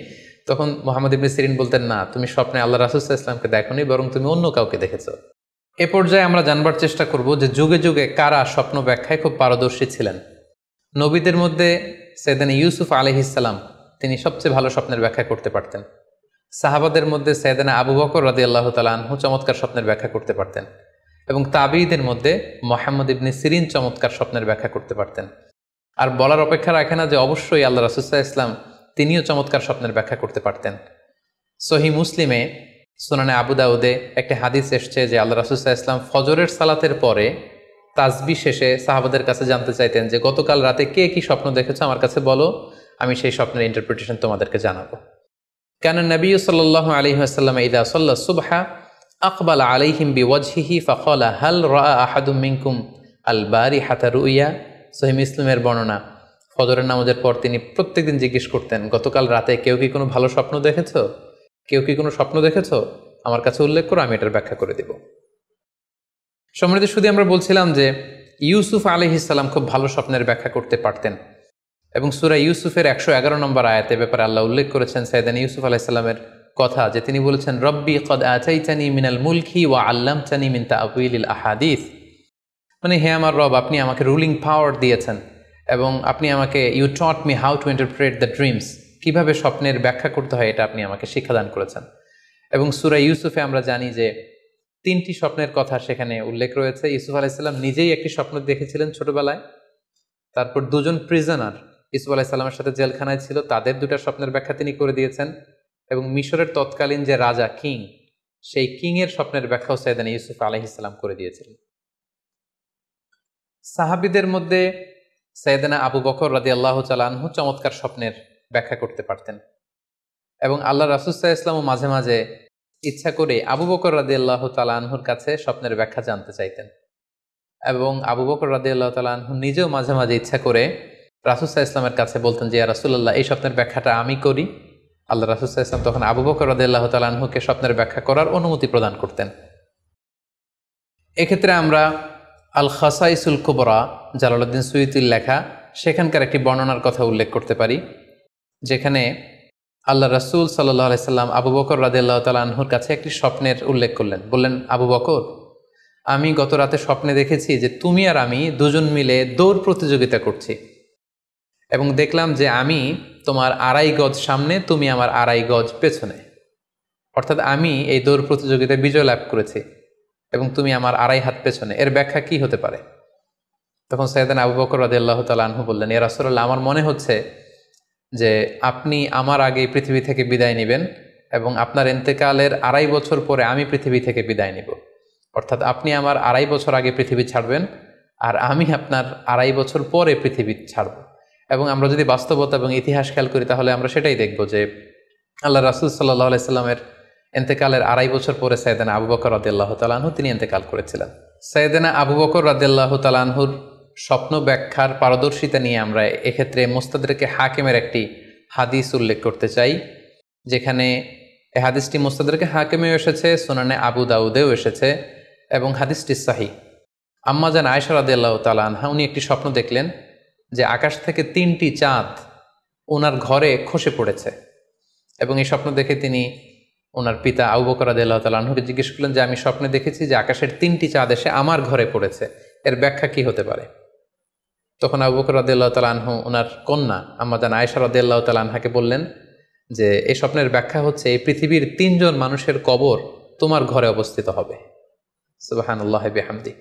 তখন মুহাম্মদ ইবনে সিরিন বলতেন, না, তুমি স্বপ্নে আল্লাহ রাসূল সাল্লাল্লাহু আলাইহি ওয়াসাল্লামকে দেখোনি, বরং তুমি অন্য কাউকে দেখেছো। এ পর্যায়ে আমরা জানবার চেষ্টা করব যে যুগে যুগে কারা স্বপ্ন ব্যাখ্যায় খুব পারদর্শী ছিলেন। নবীদের মধ্যে সাইয়েদনা ইউসুফ আলাইহিস সালাম, তিনি সবচেয়ে ভালো স্বপ্নের ব্যাখ্যা করতে পারতেন। সাহাবাদের মধ্যে সাইয়েদনা আবু বকর রাদিয়াল্লাহু তাআলা আনহু চমৎকার স্বপ্নের ব্যাখ্যা করতে পারতেন, এবং তাবিঈদের মধ্যে মুহাম্মদ ইবনে সিরিন চমৎকার স্বপ্নের ব্যাখ্যা করতে পারতেন। আর বলার অপেক্ষা রাখে না যে অবশ্যই আল্লাহ রাসূল সাল্লাল্লাহু আলাইহি ওয়াসাল্লাম তিনিও চমৎকার স্বপ্নের ব্যাখ্যা করতে পারতেন। সহিহ মুসলিমে, সুনানে আবু দাউদে একটি হাদিস এসছে যে আল্লাহ রাসূল সাল্লাল্লাহু আলাইহি ওয়াসাল্লাম ফজরের সালাতের পরে তাসবিহ শেষে সাহাবাদের কাছে জানতে চাইতেন যে গতকাল রাতে কে কি স্বপ্ন দেখেছো আমার কাছে বলো, আমি সেই স্বপ্নের ইন্টারপ্রিটেশন তোমাদেরকে জানাবো। কানা নবী সাল্লাল্লাহু আলাইহি ওয়াসাল্লাম ইযা সাল্লা সুবহা আকবালা আলাইহিম বিওয়াজহিহি ফাকালা হাল রাআ আহাদুম মিনকুম আল বারিহাতা রুইয়া। সহিহ মুসলিমের বর্ণনা, ফজরের নামাজের পর তিনি প্রত্যেকদিন জিজ্ঞেস করতেন, গতকাল রাতে কেউ কি কোনো ভালো স্বপ্ন দেখেছো? কেউ কি কোনো স্বপ্ন দেখেছো? আমার কাছে উল্লেখ করো, আমি এটার ব্যাখ্যা করে দেব। সম্মানিত সুধী, আমরা বলছিলাম যে ইউসুফ আলাইহিস সালাম খুব ভালো স্বপ্নের ব্যাখ্যা করতে পারতেন, এবং সূরা ইউসুফের 111 নম্বর আয়াতে ব্যাপারে আল্লাহ উল্লেখ করেছেন সাইয়েদনা ইউসুফ আলাইহিস সালামের কথা, যে তিনি বলেছেন, রব্বি কদ আতাইতানি মিনাল মুলকি ওয়া আল্লামতানি মিন তা'ওয়িলিল আহাদিস। মানে হে আমার রব, আপনি আমাকে রুলিং পাওয়ার দিয়েছেন, এবং আপনি আমাকে you taught me how to interpret the dreams, কিভাবে স্বপ্নের ব্যাখ্যা করতে হয় এটা আপনি আমাকে শিক্ষাদান করেছেন। এবং সূরা ইউসুফে আমরা জানি যে 3টি স্বপ্নের কথা সেখানে উল্লেখ রয়েছে। ইউসুফ আলাইহিস সালাম নিজেই একটি স্বপ্ন দেখেছিলেন ছোটবেলায়, তারপর দুজন প্রিজনার ইউসুফ আলাইহিস সালামের সাথে জেলখানায় ছিল, তাদের 2টা স্বপ্নের ব্যাখ্যা তিনি করে দিয়েছেন, এবং মিশরের তৎকালীন যে রাজা কিং, সেই কিংয়ের স্বপ্নের ব্যাখ্যাও সাইয়েদনা ইউসুফ আলাইহিস সালাম করে দিয়েছিলেন। সাহাবীদের মধ্যে সাইয়েদনা আবু বকর রাদিয়াল্লাহু তাআলা আনহু চমৎকার স্বপ্নের ব্যাখ্যা করতে পারতেন, এবং আল্লাহ রাসূল সাল্লাল্লাহু আলাইহি ওয়াসাল্লাম মাঝে মাঝে ইচ্ছা করে আবু বকর রাদিয়াল্লাহু তাআলা আনহুর কাছে স্বপ্নের ব্যাখ্যা জানতে চাইতেন, এবং আবু বকর রাদিয়াল্লাহু তাআলা আনহু নিজেও মাঝে মাঝে ইচ্ছা করে রাসূল সাল্লাল্লাহু আলাইহি ওয়াসাল্লামের কাছে বলতেন যে ইয়া রাসূলুল্লাহ, এই স্বপ্নের ব্যাখ্যাটা আমি করি। আল্লাহ রাসূল সাল্লাল্লাহু আলাইহি ওয়াসাল্লাম তখন আবু বকর রাদিয়াল্লাহু তাআলা আনহুকে স্বপ্নের ব্যাখ্যা করার অনুমতি প্রদান করতেন। এক্ষেত্রে আমরা আল খাসাইসুল কুবরা, জালালউদ্দিন সুয়ুতির লেখা, সেখানকার একটি বর্ণনার কথা উল্লেখ করতে পারি, যেখানে আল্লাহ রাসূল সাল্লাল্লাহু আলাইহি সাল্লাম আবু বকর রাদিয়াল্লাহু তাআলা আনহুর কাছে একটি স্বপ্নের উল্লেখ করলেন। বললেন, আবু বকর, আমি গত রাতে স্বপ্নে দেখেছি যে তুমি আর আমি দুজন মিলে দৌড় প্রতিযোগিতা করছি, এবং দেখলাম যে আমি তোমার 2.5 গজ সামনে, তুমি আমার 2.5 গজ পেছনে, অর্থাৎ আমি এই দৌড় প্রতিযোগিতায় বিজয় লাভ করেছি এবং তুমি আমার 2.5 হাত পেছনে। এর ব্যাখ্যা কি হতে পারে? তখন সাইয়েদনা আবু বকর রাদিয়াল্লাহু তাআলা আনহু বললেন, ইয়া রাসূলুল্লাহ, আমার মনে হচ্ছে যে আপনি আমার আগে পৃথিবী থেকে বিদায় নেবেন, এবং আপনার ইন্তেকালের 2.5 বছর পরে আমি পৃথিবী থেকে বিদায় নিব। অর্থাৎ আপনি আমার 2.5 বছর আগে পৃথিবী ছাড়বেন, আর আমি আপনার 2.5 বছর পরে পৃথিবী ছাড়ব। এবং আমরা যদি বাস্তবতা এবং ইতিহাস খেয়াল করি, তাহলে আমরা সেটাই দেখব যে আল্লাহ রাসূল সাল্লাল্লাহু আলাইহি সাল্লামের ইন্তেকালের 2.5 বছর পরে সাইয়েদনা আবু বকর রাদিয়াল্লাহু তাআলা আনহু তিনি ইন্তেকাল করেছিলেন। সাইয়েদনা আবু বকর রাদিয়াল্লাহু তাআলা আনহুর স্বপ্ন ব্যাখ্যার পারদর্শিতা নিয়ে আমরা এক্ষেত্রে মুস্তাদরিকে হাকিমের একটি হাদিস উল্লেখ করতে চাই, যেখানে এই হাদিসটি মুস্তাদরিকে হাকিমেও এসেছে, সুনানে আবু দাউদেও এসেছে, এবং হাদিসটি সহিহ। আম্মা জান আয়েশা রাদিয়াল্লাহু তাআলা আনহা, উনি একটি স্বপ্ন দেখলেন যে আকাশ থেকে 3টি চাঁদ ওনার ঘরে খসে পড়েছে, এবং এই স্বপ্ন দেখে তিনি ওনার পিতা আবু বকর রাদিয়াল্লাহু তাআলা আনহুকে জিজ্ঞেস করলেন যে আমি স্বপ্নে দেখেছি যে আকাশের 3টি চাঁদ এসে আমার ঘরে পড়েছে, এর ব্যাখ্যা কি হতে পারে? তখন আবু বকর রাদিয়াল্লাহু তাআলা আনহু ওনার কন্যা আম্মা জান আয়েশা রাদিয়াল্লাহু তাআলা আনহাকে বললেন যে এই স্বপ্নের ব্যাখ্যা হচ্ছে এই পৃথিবীর 3 জন মানুষের কবর তোমার ঘরে অবস্থিত হবে। সুবহানাল্লাহি বিহামদি।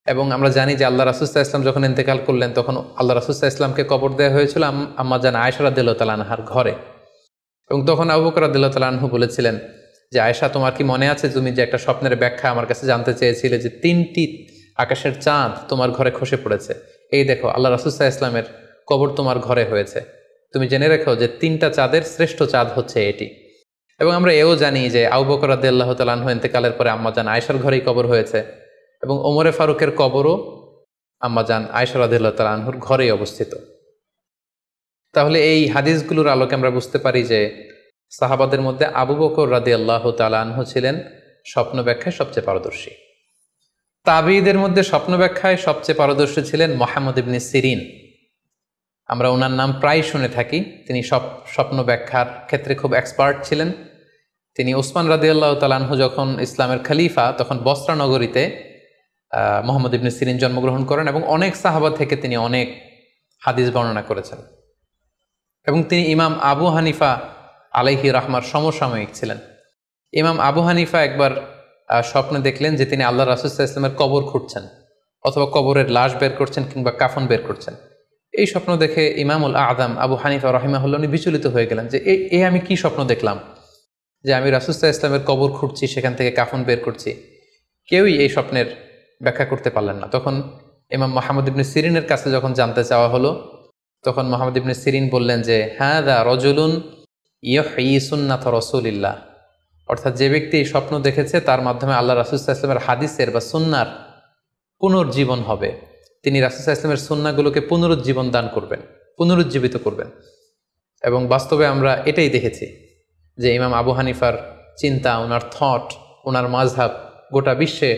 এবং আমরা জানি যে আল্লাহ রাসূল সাল্লাল্লাহু আলাইহি ওয়াসাল্লাম যখন ইন্তেকাল করলেন তখন আল্লাহ রাসূল সাল্লাল্লাহু আলাইহি ওয়াসাল্লামকে কবর দেওয়া হয়েছিল আম্মাজান আয়েশা রাদিয়াল্লাহু তাআলা আনহার ঘরে। এবং তখন আবু বকর রাদিয়াল্লাহু তাআলা আনহু বলেছিলেন যে আয়েশা, তোমার কি মনে আছে তুমি যে একটা স্বপ্নের ব্যাখ্যা আমার কাছে জানতে চেয়েছিলে, যে 3টি আকাশের চাঁদ তোমার ঘরে খসে পড়েছে, এই দেখো আল্লাহ রাসূল সাল্লাল্লাহু আলাইহি ওয়াসাল্লামের কবর তোমার ঘরে হয়েছে, তুমি জেনে রেখো যে 3টা চাঁদের শ্রেষ্ঠ চাঁদ হচ্ছে এটি। এবং আমরা এও জানি যে আবু বকর রাদিয়াল্লাহু তাআলা আনহু ইন্তেকালের পরে আম্মাজান আয়েশার ঘরেই কবর হয়েছে এবং ওমরে ফারুকের কবরও আম্মাজান আয়েশা রাদিয়াল্লাহু তাআলা আনহুর ঘরেই অবস্থিত। তাহলে এই হাদিসগুলোর আলোকে আমরা বুঝতে পারি যে সাহাবাদের মধ্যে আবু বকর রাদিয়াল্লাহু তাআলা আনহু ছিলেন স্বপ্ন ব্যাখ্যায় সবচেয়ে পারদর্শী। তাবিঈদের মধ্যে স্বপ্ন ব্যাখ্যায় সবচেয়ে পারদর্শী ছিলেন মুহাম্মদ ইবনে সিরিন। আমরা ওনার নাম প্রায় শুনে থাকি। তিনি স্বপ্ন ব্যাখ্যার ক্ষেত্রে খুব এক্সপার্ট ছিলেন। তিনি ওসমান রাদিয়াল্লাহু তাআলা আনহু যখন ইসলামের খলিফা, তখন বসরা নগরীতে মুহাম্মদ ইবনে সিরিন জন্মগ্রহণ করেন এবং অনেক সাহাবা থেকে তিনি অনেক হাদিস বর্ণনা করেছেন। এবং তিনি ইমাম আবু হানিফা আলাইহি রাহমার সমসাময়িক ছিলেন। ইমাম আবু হানিফা একবার স্বপ্নে দেখলেন যে তিনি আল্লাহ রাসূল সাল্লাল্লাহু আলাইহি ওয়াসাল্লামের কবর খুঁড়ছেন, অথবা কবরের লাশ বের করছেন কিংবা কাফন বের করছেন। এই স্বপ্ন দেখে ইমামুল আযম আবু হানিফা রাহিমাহুল্লাহ উনি বিচলিত হয়ে গেলেন যে আমি কি স্বপ্ন দেখলাম, যে আমি রাসূল সাল্লাল্লাহু আলাইহি ওয়াসাল্লামের কবর খুঁড়ছি, সেখান থেকে কাফন বের করছি। কেউই এই স্বপ্নের ব্যাখ্যা করতে পারলেন না। তখন ইমাম মুহাম্মদ ইবনে সিরিনের কাছে যখন জানতে চাওয়া হলো, তখন মুহাম্মদ ইবনে সিরিন বললেন যে হাযা রাজুলুন ইউহয়ি সুন্নাত রাসূলিল্লাহ, অর্থাৎ যে ব্যক্তি এই স্বপ্ন দেখেছে তার মাধ্যমে আল্লাহ রাসূল সাল্লাল্লাহু আলাইহি ওয়াসাল্লামের হাদিসের বা সুন্নাহর পুনর্জীবন হবে। তিনি রাসূল সাল্লাল্লাহু আলাইহি ওয়াসাল্লামের সুন্নাহগুলোকে পুনরুজ্জীবন দান করবেন, পুনরুজ্জীবিত করবেন। এবং বাস্তবে আমরা এটাই দেখেছি যে ইমাম আবু হানিফার চিন্তা, ওনার থট, ওনার মাযহাব গোটা বিশ্বে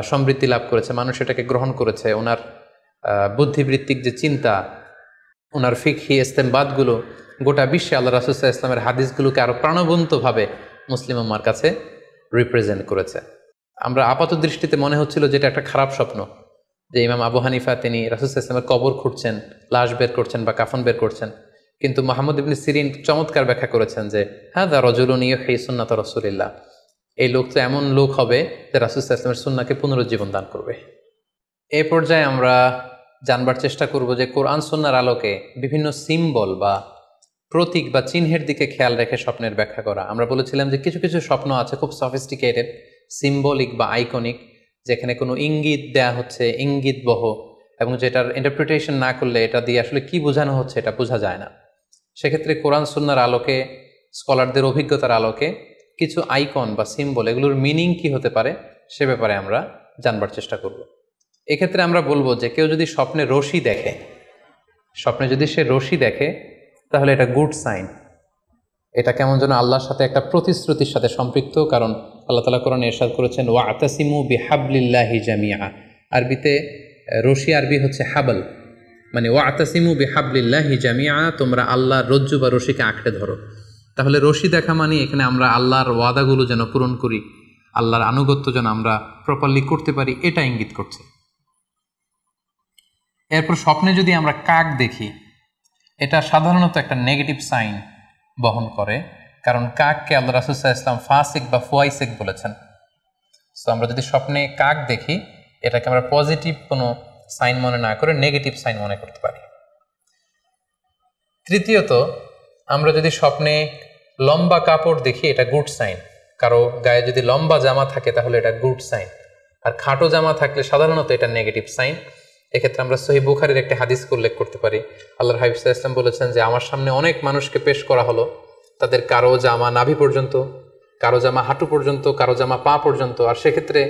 সমৃদ্ধি লাভ করেছে, মানুষ এটাকে গ্রহণ করেছে। ওনার বুদ্ধিবৃত্তিক যে চিন্তা, ওনার ফিকহি ইস্তেমবাদগুলো গোটা বিশ্বে আল্লাহ রাসূল সাল্লাল্লাহু আলাইহি ওয়াসাল্লামের হাদিসগুলোকে আরও প্রাণবন্তভাবে মুসলিম উম্মার কাছে রিপ্রেজেন্ট করেছে। আমরা আপাত দৃষ্টিতে মনে হচ্ছিল যে এটা একটা খারাপ স্বপ্ন, যে ইমাম আবু হানিফা তিনি রাসূল সাল্লাল্লাহু আলাইহি ওয়াসাল্লামের কবর খুঁড়ছেন, লাশ বের করছেন বা কাফন বের করছেন। কিন্তু মুহাম্মদ ইবনে সিরিন চমৎকার ব্যাখ্যা করেছেন যে হাযা রাজুলুন ইউহয়ি সুন্নাত রাসূলিল্লাহ, এই লোক তো এমন লোক হবে যে রাসূল সাল্লাল্লাহু আলাইহি ওয়াসাল্লামের সুন্নাহকে পুনরুজ্জীবন দান করবে। এই পর্যায়ে আমরা জানবার চেষ্টা করব যে কোরআন সুন্নাহর আলোকে বিভিন্ন সিম্বল বা প্রতীক বা চিহ্নের দিকে খেয়াল রেখে স্বপ্নের ব্যাখ্যা করা। আমরা বলেছিলাম যে কিছু কিছু স্বপ্ন আছে খুব সফিস্টিকেটেড, সিম্বলিক বা আইকনিক, যেখানে কোনো ইঙ্গিত দেয়া হচ্ছে, ইঙ্গিতবহ, এবং যেটার ইন্টারপ্রিটেশন না করলে এটা দিয়ে আসলে কি বোঝানো হচ্ছে এটা বোঝা যায় না। সেক্ষেত্রে কোরআন সুন্নাহর আলোকে, স্কলারদের অভিজ্ঞতার আলোকে কিছু আইকন বা সিম্বল, এগুলোর মিনিং কি হতে পারে সে ব্যাপারে আমরা জানবার চেষ্টা করব। এক্ষেত্রে আমরা বলবো যে কেউ যদি স্বপ্নে রশি দেখে, স্বপ্নে যদি সে রশি দেখে, তাহলে এটা গুড সাইন। এটা কেমন যেন আল্লাহর সাথে একটা প্রতিশ্রুতির সাথে সম্পৃক্ত, কারণ আল্লাহ তাআলা কোরআনে ইরশাদ করেছেন ওয়াতাসিমু বিহাবলিল্লাহি জামিআ। আরবিতে রশি আরবি হচ্ছে হাবল, মানে ওয়াতাসিমু বিহাবলিল্লাহি জামিআ, তোমরা আল্লাহর রজ্জু বা রশিকে আঁকড়ে ধরো। তাহলে রশি দেখা মানে এখানে আমরা আল্লাহর ওয়াদাগুলো যেন পূরণ করি, আল্লাহর আনুগত্য যেন আমরা প্রপারলি করতে পারি, এটা ইঙ্গিত করছে। এরপর স্বপ্নে যদি আমরা কাক দেখি, এটা সাধারণত একটা নেগেটিভ সাইন বহন করে, কারণ কাককে আল্লাহ রাসূল সাল্লাল্লাহু আলাইহি ওয়াসাল্লাম ফাসিক বা ফুয়াইসিক বলেছেন। সো আমরা যদি স্বপ্নে কাক দেখি, এটাকে আমরা পজিটিভ কোনো সাইন মনে না করে নেগেটিভ সাইন মনে করতে পারি। তৃতীয়ত, আমরা যদি স্বপ্নে লম্বা কাপড় দেখি, এটা গুড সাইন। কারো গায়ে যদি লম্বা জামা থাকে তাহলে এটা গুড সাইন, আর খাটো জামা থাকলে সাধারণত এটা নেগেটিভ সাইন। এক্ষেত্রে আমরা সহিহ বুখারীর একটা হাদিসকে উল্লেখ করতে পারি। আল্লাহর হাবিব সাল্লাল্লাহু আলাইহি ওয়াসাল্লাম বলেছেন যে আমার সামনে অনেক মানুষকে পেশ করা হলো, তাদের কারো জামা নাভি পর্যন্ত, কারো জামা হাঁটু পর্যন্ত, কারো জামা পা পর্যন্ত। আর সেক্ষেত্রে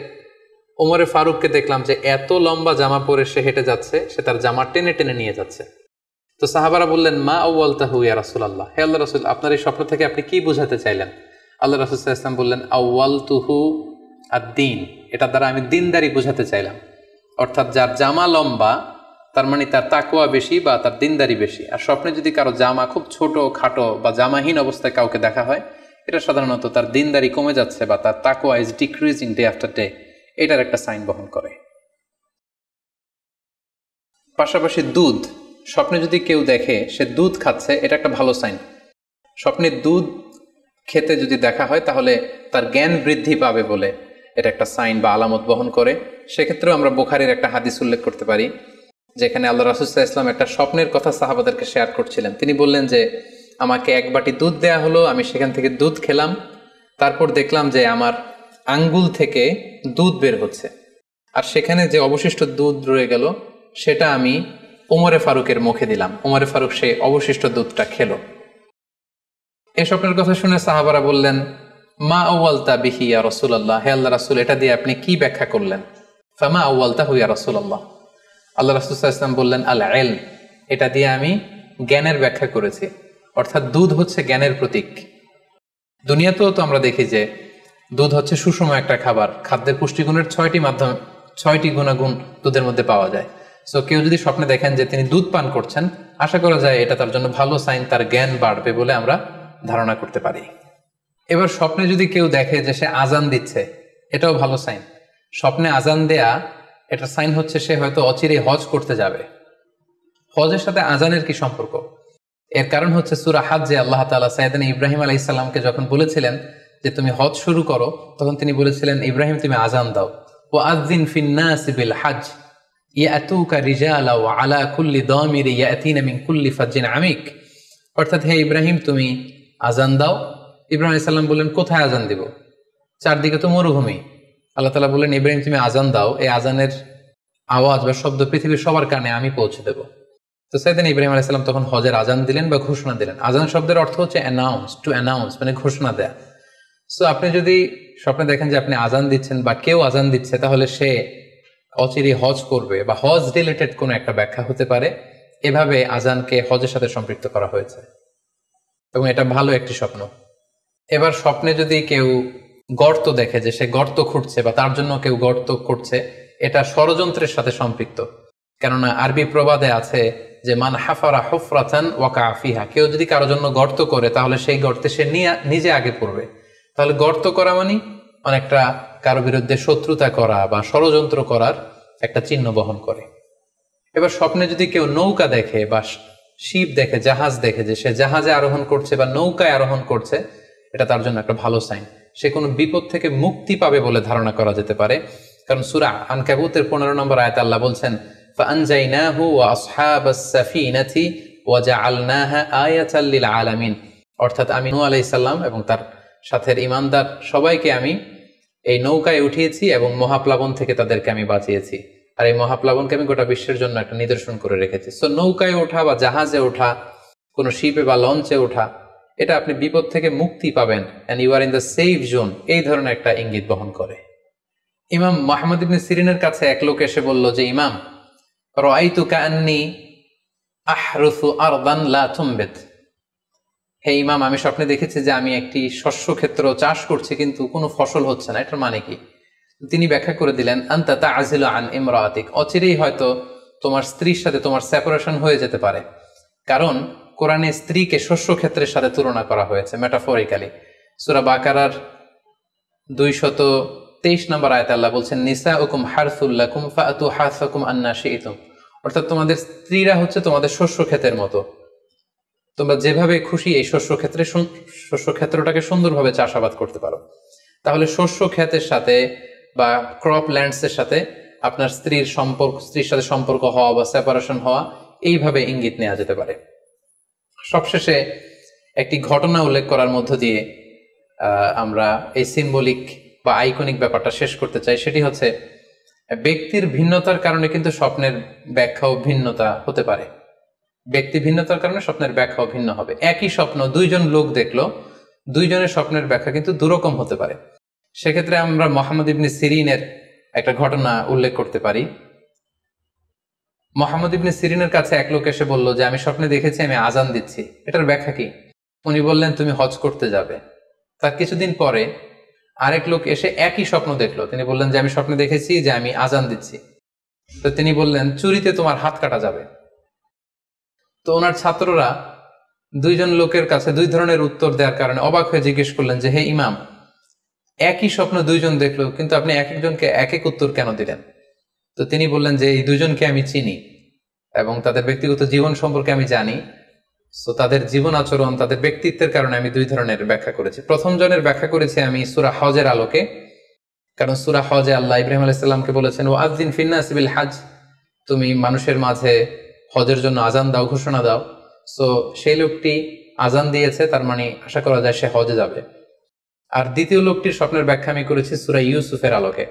ওমরে ফারুককে দেখলাম যে এত লম্বা জামা পরে সে হেঁটে যাচ্ছে, সে তার জামা টেনে টেনে নিয়ে যাচ্ছে। তো সাহাবারা বললেন মা আউয়ালতাহু ইয়া রাসূলুল্লাহ, হে আল্লাহর রাসূল, আপনার এই স্বপ্ন থেকে আপনি কি বোঝাতে চাইলেন? আল্লাহ রাসূল সাল্লাল্লাহু আলাইহি ওয়াসাল্লাম বললেন আউয়ালতুহু আদ-দীন, এটা দ্বারা আমি দিনদারি বোঝাতে চাইলাম। অর্থাৎ যার জামা লম্বা তার মানে তার তাকওয়া বেশি বা তার দিনদারি বেশি। আর স্বপ্নে যদি কারো জামা খুব ছোট খাটো বা জামাহীন অবস্থায় কাউকে দেখা হয়, এটা সাধারণত তার দিনদারি কমে যাচ্ছে বা তার তাকওয়া is decreasing day after day, এটার একটা সাইন বহন করে। পাশাপাশি দুধ, স্বপ্নে যদি কেউ দেখে সে দুধ খাচ্ছে, এটা একটা ভালো সাইন। স্বপ্নে দুধ খেতে যদি দেখা হয় তাহলে তার জ্ঞান বৃদ্ধি পাবে বলে এটা একটা সাইন বা আলামত বহন করে। সেক্ষেত্রেও আমরা বুখারীর একটা হাদিস উল্লেখ করতে পারি, যেখানে আল্লাহ রাসূল সাল্লাল্লাহু আলাইহি ওয়াসাল্লাম একটা স্বপ্নের কথা সাহাবাদেরকে শেয়ার করছিলেন। তিনি বললেন যে আমাকে এক বাটি দুধ দেয়া হলো, আমি সেখান থেকে দুধ খেলাম, তারপর দেখলাম যে আমার আঙ্গুল থেকে দুধ বের হচ্ছে, আর সেখানে যে অবশিষ্ট দুধ রয়ে গেল সেটা আমি ওমরে ফারুকের মুখে দিলাম। ওমরে ফারুক সেই অবশিষ্ট দুধটা খেলো। এই স্বপ্নের কথা শুনে সাহাবারা বললেন, মা আউয়ালতা বিহি ইয়া রাসূলুল্লাহ, হে আল্লাহ রাসূল, এটা দিয়ে আপনি কি ব্যাখ্যা করলেন? ফামা আউয়ালতাহু ইয়া রাসূলুল্লাহ, আল্লাহ রাসূল সাল্লাল্লাহু আলাইহি ওয়াসাল্লাম বললেন, আল ইলম, এটা দিয়ে আমি জ্ঞানের ব্যাখ্যা করেছি। অর্থাৎ দুধ হচ্ছে জ্ঞানের প্রতীক। দুনিয়াতেও তো আমরা দেখি যে দুধ হচ্ছে সুষম একটা খাবার, খাদ্যের পুষ্টিগুণের 6টি গুণাগুণ দুধের মধ্যে পাওয়া যায়। সো কেউ যদি স্বপ্নে দেখেন যে তিনি দুধ পান করছেন, আশা করা যায় এটা তার জন্য ভালো সাইন, তার জ্ঞান বাড়বে বলে আমরা ধারণা করতে পারি। এবার স্বপ্নে যদি কেউ দেখে যে সে আজান দিচ্ছে, এটাও ভালো সাইন। স্বপ্নে আজান দেয়া এটা সাইন হচ্ছে সে হয়তো অচিরে হজ করতে যাবে। হজের সাথে আজানের কি সম্পর্ক? এর কারণ হচ্ছে সূরা হজ্জে আল্লাহ তাআলা সাইয়েদনা ইব্রাহিম আলাইহিস সালামকে যখন বলেছিলেন যে তুমি হজ শুরু করো, তখন তিনি বলেছিলেন, ইব্রাহিম তুমি আজান দাও, ওয়া আযযিন ফিন নাসি বিল হজ ইয়াতুকা রিজালা ওয়া আলা কুল্লি দামিরি ইয়াতিনা মিন কুল্লি ফাজ্জিন আমিক। অর্থাৎ হে ইব্রাহিম তুমি আজান দাও। ইব্রাহিম আলাইহিস সালাম বললেন, কোথায় আজান দিব? চারদিকে তো মরুভূমি। আল্লাহ তাআলা বললেন, ইব্রাহিম তুমি আজান দাও, এই আজানের আওয়াজ বা শব্দ পৃথিবীর সবার কানে আমি পৌঁছে দেব। তো সাইয়েদনা ইব্রাহিম আলাইহিস সালাম তখন হজের আজান দিলেন বা ঘোষণা দিলেন। আজান শব্দের অর্থ হচ্ছে অ্যানাউন্স, টু অ্যানাউন্স, মানে ঘোষণা দেয়া। সো আপনি যদি স্বপ্নে দেখেন যে আপনি আজান দিচ্ছেন বা কেউ আজান দিচ্ছে, তাহলে সে অচিরে হজ করবে বা হজ রিলেটেড কোনো একটা ব্যাখ্যা হতে পারে। এভাবে আজানকে হজের সাথে সম্পৃক্ত করা হয়েছে এবং এটা ভালো একটি স্বপ্ন। এবার স্বপ্নে যদি কেউ গর্ত দেখে যে সে গর্ত খুঁড়ছে বা তার জন্য কেউ গর্ত করছে, এটা ষড়যন্ত্রের সাথে সম্পৃক্ত। কেননা আরবি প্রবাদে আছে যে মান হাফারা হুফরাতান ওয়াকা ফিহা, কেউ যদি কারো জন্য গর্ত করে তাহলে সেই গর্তে সে নিজে আগে পড়বে। তাহলে গর্ত করা মানে অনেকটা কারো বিরুদ্ধে শত্রুতা করা বা ষড়যন্ত্র করার একটা চিহ্ন বহন করে। এবার স্বপ্নে যদি কেউ নৌকা দেখে বা শিপ দেখে, জাহাজ দেখে যে সে জাহাজে আরোহণ করছে বা নৌকায় আরোহণ করছে, এটা তার জন্য একটা ভালো সাইন। সে কোনো বিপদ থেকে মুক্তি পাবে বলে ধারণা করা যেতে পারে। কারণ সূরা আনকাবুতের 15 নম্বর আয়াতে আল্লাহ বলছেন, ফাআনজাইনাহু ওয়া আসহাবাস সাফিনাতি ওয়া জাআলনাহা আয়াতাল লিল আলামিন। অর্থাৎ আমি নূহ আলাইহিস সালাম এবং তার সাথের ঈমানদার সবাইকে আমি এই নৌকায় উঠিয়েছি এবং মহাপ্লাবন থেকে তাদেরকে আমি বাঁচিয়েছি। আর এই মহাপ্লাবনকে আমি গোটা বিশ্বের জন্য একটা নিদর্শন করে রেখেছি। সো নৌকায় ওঠা বা জাহাজে ওঠা, কোনো শিপে বা লঞ্চে ওঠা, এটা আপনি বিপদ থেকে মুক্তি পাবেন, and you are in the safe zone, এই ধরনের একটা ইঙ্গিত বহন করে। ইমাম মুহাম্মদ ইবনে সিরিনের কাছে এক লোক এসে বলল যে, ইমাম, রাআইতু কাআন্নী আহরুসু আরদান লা তুমবিত, হে ইমাম, আমি স্বপ্নে দেখেছি যে আমি একটি শস্য ক্ষেত্র চাষ করছি কিন্তু কোনো ফসল হচ্ছে না, এটার মানে কি? তিনি ব্যাখ্যা করে দিলেন, আনতা তা'জিলু আন ইমরাতিক, অচিরেই হয়তো তোমার স্ত্রীর সাথে তোমার সেপারেশন হয়ে যেতে পারে। কারণ কোরআনে স্ত্রীকে শস্য ক্ষেত্রের সাথে তুলনা করা হয়েছে মেটাফরিক্যালি। সূরা বাকারার 223 নম্বর আয়াতে আল্লাহ বলছেন, নিসাউকুম হারসুল লাকুম ফাআতু হারসাকুম আন্না শি'তুম। অর্থাৎ তোমাদের স্ত্রীরা হচ্ছে তোমাদের শস্য ক্ষেতের মতো, তোমরা যেভাবে খুশি এই শস্য ক্ষেত্রটাকে সুন্দরভাবে চাষাবাদ করতে পারো। তাহলে শস্য ক্ষেতের সাথে বা ক্রপ ল্যান্ডসের সাথে আপনার স্ত্রীর সাথে সম্পর্ক হওয়া বা সেপারেশন হওয়া, এইভাবে ইঙ্গিত নেওয়া যেতে পারে। সবশেষে একটি ঘটনা উল্লেখ করার মধ্য দিয়ে আমরা এই সিম্বলিক বা আইকনিক ব্যাপারটা শেষ করতে চাই। সেটি হচ্ছে, ব্যক্তির ভিন্নতার কারণে কিন্তু স্বপ্নের ব্যাখ্যাও ভিন্নতা হতে পারে। ব্যক্তি ভিন্নতার কারণে স্বপ্নের ব্যাখ্যাও ভিন্ন হবে। একই স্বপ্ন দুইজন লোক দেখলো, দুইজনের স্বপ্নের ব্যাখ্যা কিন্তু দুরকম হতে পারে। সেক্ষেত্রে আমরা মুহাম্মদ ইবনে সিরিনের একটা ঘটনা উল্লেখ করতে পারি। মুহাম্মদ ইবনে সিরিনের কাছে এক লোক এসে বলল যে, আমি স্বপ্নে দেখেছি আমি আজান দিচ্ছি, এটার ব্যাখ্যা কি? উনি বললেন, তুমি হজ করতে যাবে। তার কিছুদিন পরে আরেক লোক এসে একই স্বপ্ন দেখলো। তিনি বললেন যে, আমি স্বপ্নে দেখেছি যে আমি আজান দিচ্ছি। তো তিনি বললেন, চুরিতে তোমার হাত কাটা যাবে। তো ওনার ছাত্ররা দুইজন লোকের কাছে দুই ধরনের উত্তর দেওয়ার কারণে অবাক হয়ে জিজ্ঞেস করলেন যে, হে ইমাম, একই স্বপ্ন দুইজন দেখলো কিন্তু আপনি এক একজনকে এক এক উত্তর কেন দিলেন? তো তিনি বললেন যে, এই দুইজনকে আমি চিনি এবং তাদের ব্যক্তিগত জীবন সম্পর্কে আমি জানি। সো তাদের জীবন আচরণ, তাদের ব্যক্তিত্বের কারণে আমি দুই ধরনের ব্যাখ্যা করেছি। প্রথম জনের ব্যাখ্যা করেছি আমি সূরা হজের আলোকে, কারণ সূরা হজে আল্লাহ ইব্রাহিম আলাইহিস সালামকে বলেছেন ওয়াজ্জিন ফিন্নাসি বিল হজ, তুমি মানুষের মাঝে হজের জন্য আজান দাও, ঘোষণা দাও। সো সেই লোকটি আজান দিয়েছে, তার মানে আশা করা যায় সে হজে যাবে। আর দ্বিতীয় লোকটির স্বপ্নের ব্যাখ্যা আমি করেছি সূরা ইউসুফের আলোকে।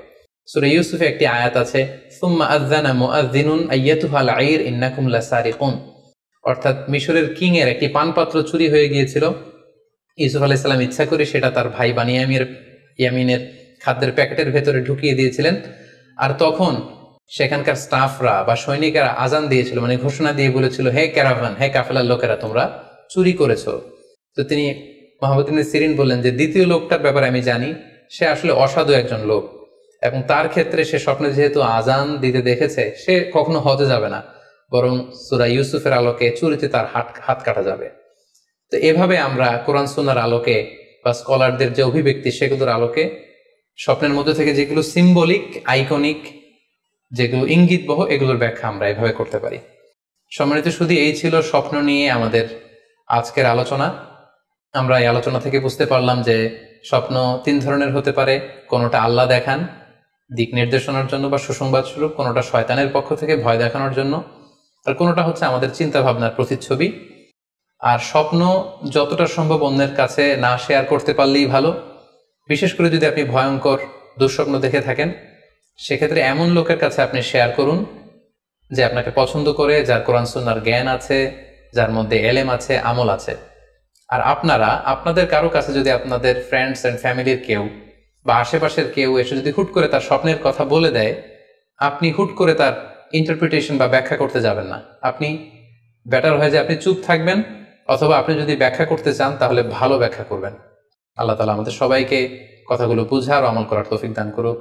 সূরা ইউসুফে একটি আয়াত আছে সুম্মা আযানা মুআযযিনুন আইয়াতুহাল আইর ইন্নাকুম লাসারিকুন, অর্থাৎ মিশরের কিং এর একটি পানপাত্র চুরি হয়ে গিয়েছিল। ইউসুফ আলাইহিস সালাম ইচ্ছা করে সেটা তার ভাই ইয়ামিনের খাদ্যের প্যাকেটের ভেতরে ঢুকিয়ে দিয়েছিলেন। আর তখন সেখানকার স্টাফরা বা সৈনিকেরা আজান দিয়েছিল, মানে ঘোষণা দিয়ে বলেছিল, হে ক্যারাভান, হে কাফেলার লোকেরা, তোমরা চুরি করেছো। তো তিনি মুহাম্মদ ইবনে সিরিন বললেন যে দ্বিতীয় লোকটার ব্যাপারে আমি জানি, সে আসলে অসাধু একজন লোক, এবং তার ক্ষেত্রে সে স্বপ্নে যেহেতু আজান দিতে দেখেছে, সে কখনো হজে যাবে না, বরং সূরা ইউসুফের আলোকে চুরিতে তার হাত কাটা যাবে। তো এভাবে আমরা কোরআন সুন্নাহর আলোকে বা স্কলারদের যে অভিব্যক্তি সেগুলোর আলোকে স্বপ্নের মধ্যে থেকে যেগুলো সিম্বলিক, আইকনিক, যেগুলো ইঙ্গিতবহ, এগুলোর ব্যাখ্যা আমরা এভাবে করতে পারি। সম্মানিত শুধু এই ছিল স্বপ্ন নিয়ে আমাদের আজকের আলোচনা। আমরা এই আলোচনা থেকে বুঝতে পারলাম যে স্বপ্ন 3 ধরনের হতে পারে। কোনোটা আল্লাহ দেখান দিক নির্দেশনার জন্য বা সুসংবাদ স্বরূপ, কোনোটা শয়তানের পক্ষ থেকে ভয় দেখানোর জন্য, আর কোনোটা হচ্ছে আমাদের চিন্তা ভাবনার প্রতিচ্ছবি। আর স্বপ্ন যতটা সম্ভব অন্যের কাছে না শেয়ার করতে পারলেই ভালো। বিশেষ করে যদি আপনি ভয়ঙ্কর দুঃস্বপ্ন দেখে থাকেন, সেক্ষেত্রে এমন লোকের কাছে আপনি শেয়ার করুন যে আপনাকে পছন্দ করে, যার কোরআন সুন্নাহর জ্ঞান আছে, যার মধ্যে এলেম আছে, আমল আছে। আর আপনারা আপনাদের কারো কাছে যদি আপনাদের ফ্রেন্ডস অ্যান্ড ফ্যামিলির কেউ বা আশেপাশের কেউ এসে যদি হুট করে তার স্বপ্নের কথা বলে দেয়, আপনি হুট করে তার ইন্টারপ্রিটেশন বা ব্যাখ্যা করতে যাবেন না। আপনি বেটার হয় যে আপনি চুপ থাকবেন, অথবা আপনি যদি ব্যাখ্যা করতে চান তাহলে ভালো ব্যাখ্যা করবেন। আল্লাহ তাআলা আমাদের সবাইকে কথাগুলো বুঝার ও আমল করার তৌফিক দান করুক।